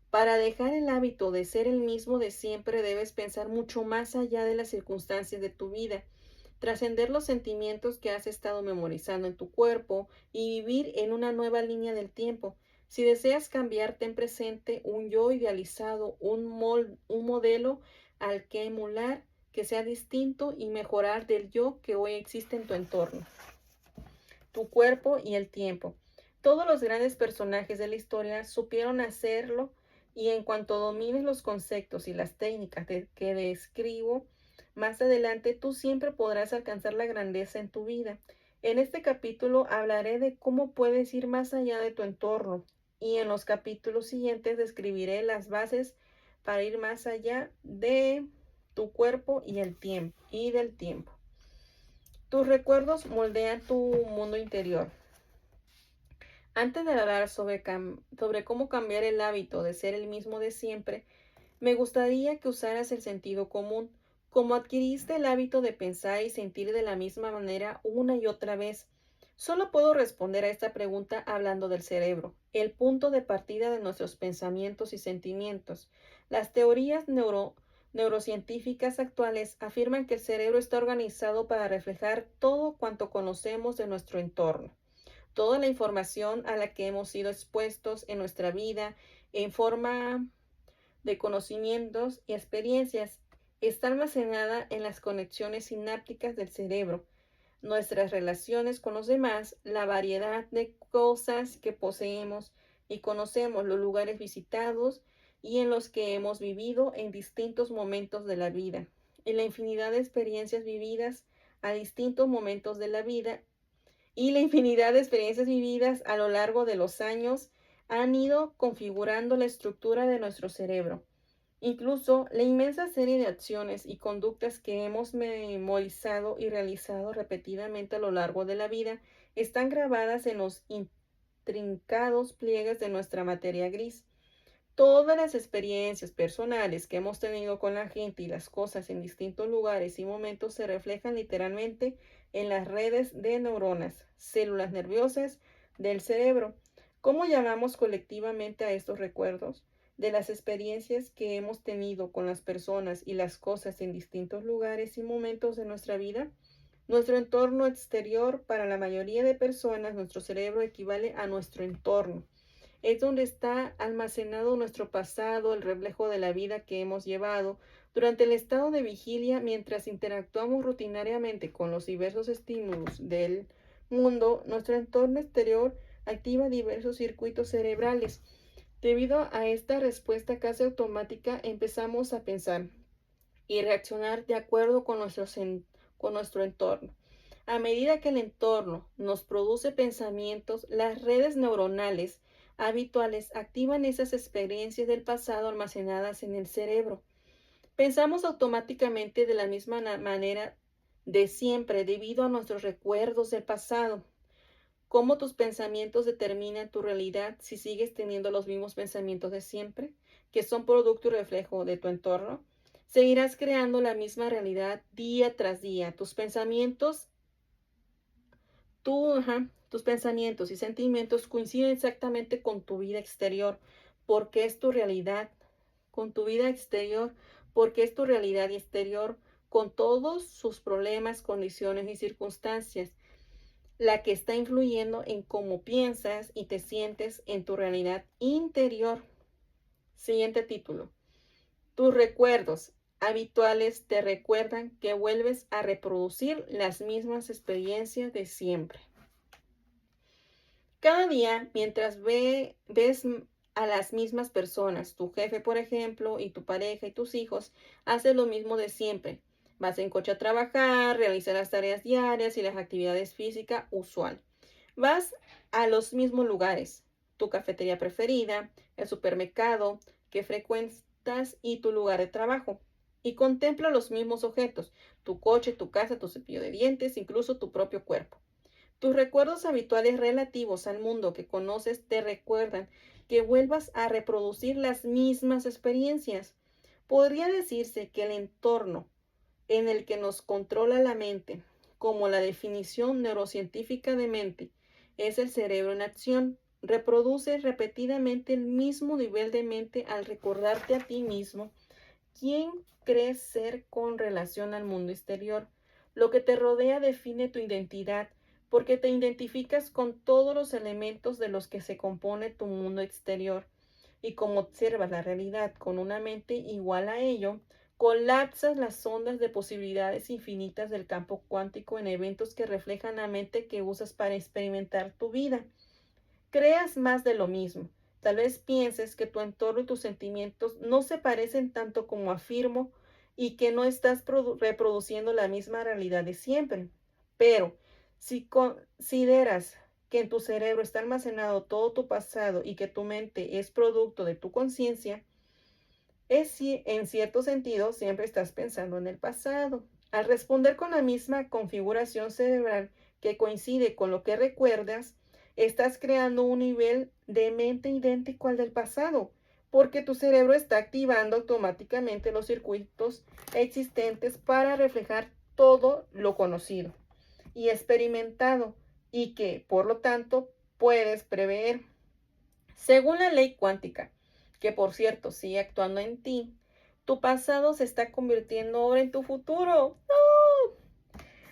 para dejar el hábito de ser el mismo de siempre, debes pensar mucho más allá de las circunstancias de tu vida, trascender los sentimientos que has estado memorizando en tu cuerpo y vivir en una nueva línea del tiempo. Si deseas cambiar, ten presente un yo idealizado, un modelo al que emular que sea distinto y mejorar del yo que hoy existe en tu entorno, tu cuerpo y el tiempo. Todos los grandes personajes de la historia supieron hacerlo, y en cuanto domines los conceptos y las técnicas que describo más adelante, tú siempre podrás alcanzar la grandeza en tu vida. En este capítulo hablaré de cómo puedes ir más allá de tu entorno, y en los capítulos siguientes describiré las bases para ir más allá de tu cuerpo y el tiempo y del tiempo. Tus recuerdos moldean tu mundo interior. Antes de hablar sobre cómo cambiar el hábito de ser el mismo de siempre, me gustaría que usaras el sentido común. ¿Cómo adquiriste el hábito de pensar y sentir de la misma manera una y otra vez? Solo puedo responder a esta pregunta hablando del cerebro, el punto de partida de nuestros pensamientos y sentimientos. Las teorías neurocientíficas actuales afirman que el cerebro está organizado para reflejar todo cuanto conocemos de nuestro entorno. Toda la información a la que hemos sido expuestos en nuestra vida en forma de conocimientos y experiencias está almacenada en las conexiones sinápticas del cerebro. Nuestras relaciones con los demás, la variedad de cosas que poseemos y conocemos, los lugares visitados y en los que hemos vivido en distintos momentos de la vida, y la infinidad de experiencias vividas a distintos momentos de la vida y la infinidad de experiencias vividas a lo largo de los años han ido configurando la estructura de nuestro cerebro. Incluso la inmensa serie de acciones y conductas que hemos memorizado y realizado repetidamente a lo largo de la vida están grabadas en los intrincados pliegues de nuestra materia gris. Todas las experiencias personales que hemos tenido con la gente y las cosas en distintos lugares y momentos se reflejan literalmente en las redes de neuronas, células nerviosas del cerebro. ¿Cómo llamamos colectivamente a estos recuerdos de las experiencias que hemos tenido con las personas y las cosas en distintos lugares y momentos de nuestra vida? Nuestro entorno exterior, para la mayoría de personas, nuestro cerebro equivale a nuestro entorno. Es donde está almacenado nuestro pasado, el reflejo de la vida que hemos llevado. Durante el estado de vigilia, mientras interactuamos rutinariamente con los diversos estímulos del mundo, nuestro entorno exterior activa diversos circuitos cerebrales. Debido a esta respuesta casi automática, empezamos a pensar y reaccionar de acuerdo con nuestro entorno. A medida que el entorno nos produce pensamientos, las redes neuronales habituales activan esas experiencias del pasado almacenadas en el cerebro. Pensamos automáticamente de la misma manera de siempre debido a nuestros recuerdos del pasado. ¿Cómo tus pensamientos determinan tu realidad si sigues teniendo los mismos pensamientos de siempre, que son producto y reflejo de tu entorno? Seguirás creando la misma realidad día tras día. Tus pensamientos y sentimientos coinciden exactamente con tu vida exterior, porque es tu realidad, con tu vida exterior, porque es tu realidad y exterior, con todos sus problemas, condiciones y circunstancias, la que está influyendo en cómo piensas y te sientes en tu realidad interior. Siguiente título. Tus recuerdos habituales te recuerdan que vuelves a reproducir las mismas experiencias de siempre. Cada día, mientras ves a las mismas personas, tu jefe, por ejemplo, y tu pareja y tus hijos, haces lo mismo de siempre. Vas en coche a trabajar, realizas las tareas diarias y las actividades físicas usual. Vas a los mismos lugares, tu cafetería preferida, el supermercado que frecuentas y tu lugar de trabajo. Y contempla los mismos objetos, tu coche, tu casa, tu cepillo de dientes, incluso tu propio cuerpo. Tus recuerdos habituales relativos al mundo que conoces te recuerdan que vuelvas a reproducir las mismas experiencias. Podría decirse que el entorno en el que nos controla la mente, como la definición neurocientífica de mente, es el cerebro en acción. Reproduces repetidamente el mismo nivel de mente al recordarte a ti mismo quién crees ser con relación al mundo exterior. Lo que te rodea define tu identidad, porque te identificas con todos los elementos de los que se compone tu mundo exterior. Y como observas la realidad con una mente igual a ello, colapsas las ondas de posibilidades infinitas del campo cuántico en eventos que reflejan la mente que usas para experimentar tu vida. Creas más de lo mismo. Tal vez pienses que tu entorno y tus sentimientos no se parecen tanto como afirmo y que no estás reproduciendo la misma realidad de siempre. Pero si consideras que en tu cerebro está almacenado todo tu pasado y que tu mente es producto de tu conciencia, en cierto sentido siempre estás pensando en el pasado. Al responder con la misma configuración cerebral que coincide con lo que recuerdas, estás creando un nivel de mente idéntico al del pasado, porque tu cerebro está activando automáticamente los circuitos existentes para reflejar todo lo conocido y experimentado y que, por lo tanto, puedes prever. Según la ley cuántica, que por cierto sigue actuando en ti, tu pasado se está convirtiendo ahora en tu futuro. ¡Oh!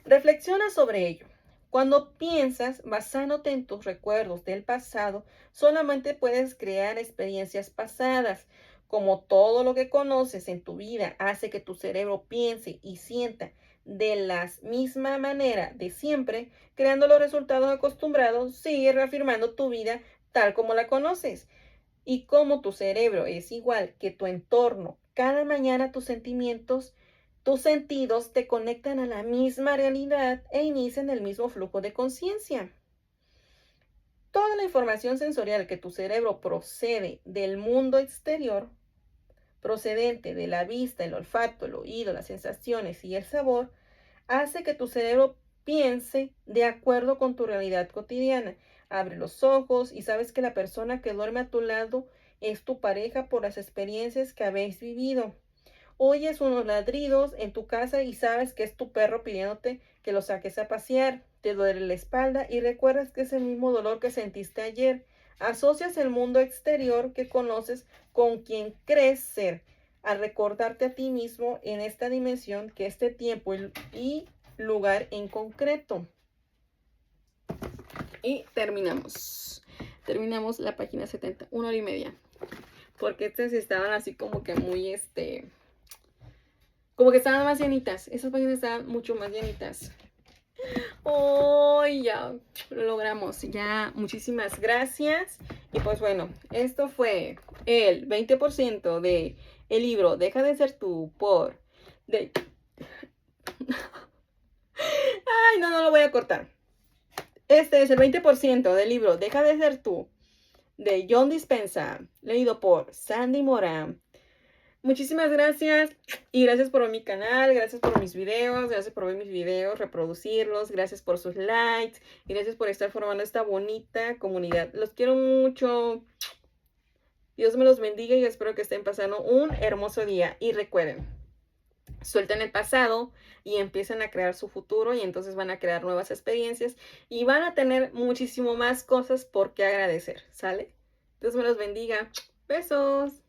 Reflexiona sobre ello. Cuando piensas basándote en tus recuerdos del pasado, solamente puedes crear experiencias pasadas. Como todo lo que conoces en tu vida hace que tu cerebro piense y sienta de la misma manera de siempre, creando los resultados acostumbrados, sigue reafirmando tu vida tal como la conoces. Y como tu cerebro es igual que tu entorno, cada mañana tus sentidos te conectan a la misma realidad e inician el mismo flujo de conciencia. Toda la información sensorial que tu cerebro procede del mundo exterior, procedente de la vista, el olfato, el oído, las sensaciones y el sabor, hace que tu cerebro piense de acuerdo con tu realidad cotidiana. Abre los ojos y sabes que la persona que duerme a tu lado es tu pareja por las experiencias que habéis vivido. Oyes unos ladridos en tu casa y sabes que es tu perro pidiéndote que lo saques a pasear. Te duele la espalda y recuerdas que es el mismo dolor que sentiste ayer. Asocias el mundo exterior que conoces con quien crees ser, al recordarte a ti mismo en esta dimensión que este tiempo y lugar en concreto. Y terminamos. Terminamos la página 70, 1 hora y media. Porque estas estaban así como que muy como que estaban más llenitas. Esas páginas estaban mucho más llenitas. Oh, ya lo logramos. Ya, muchísimas gracias. Y pues bueno, esto fue el 20% de el libro Deja de ser tú Ay, no lo voy a cortar. Este es el 20% del libro Deja de ser tú, de John Dispenza, leído por Sandy Moran. Muchísimas gracias y gracias por mi canal, gracias por mis videos, gracias por ver mis videos, reproducirlos, gracias por sus likes y gracias por estar formando esta bonita comunidad. Los quiero mucho. Dios me los bendiga y espero que estén pasando un hermoso día. Y recuerden, suelten el pasado y empiecen a crear su futuro y entonces van a crear nuevas experiencias y van a tener muchísimo más cosas por qué agradecer, ¿sale? Dios me los bendiga. Besos.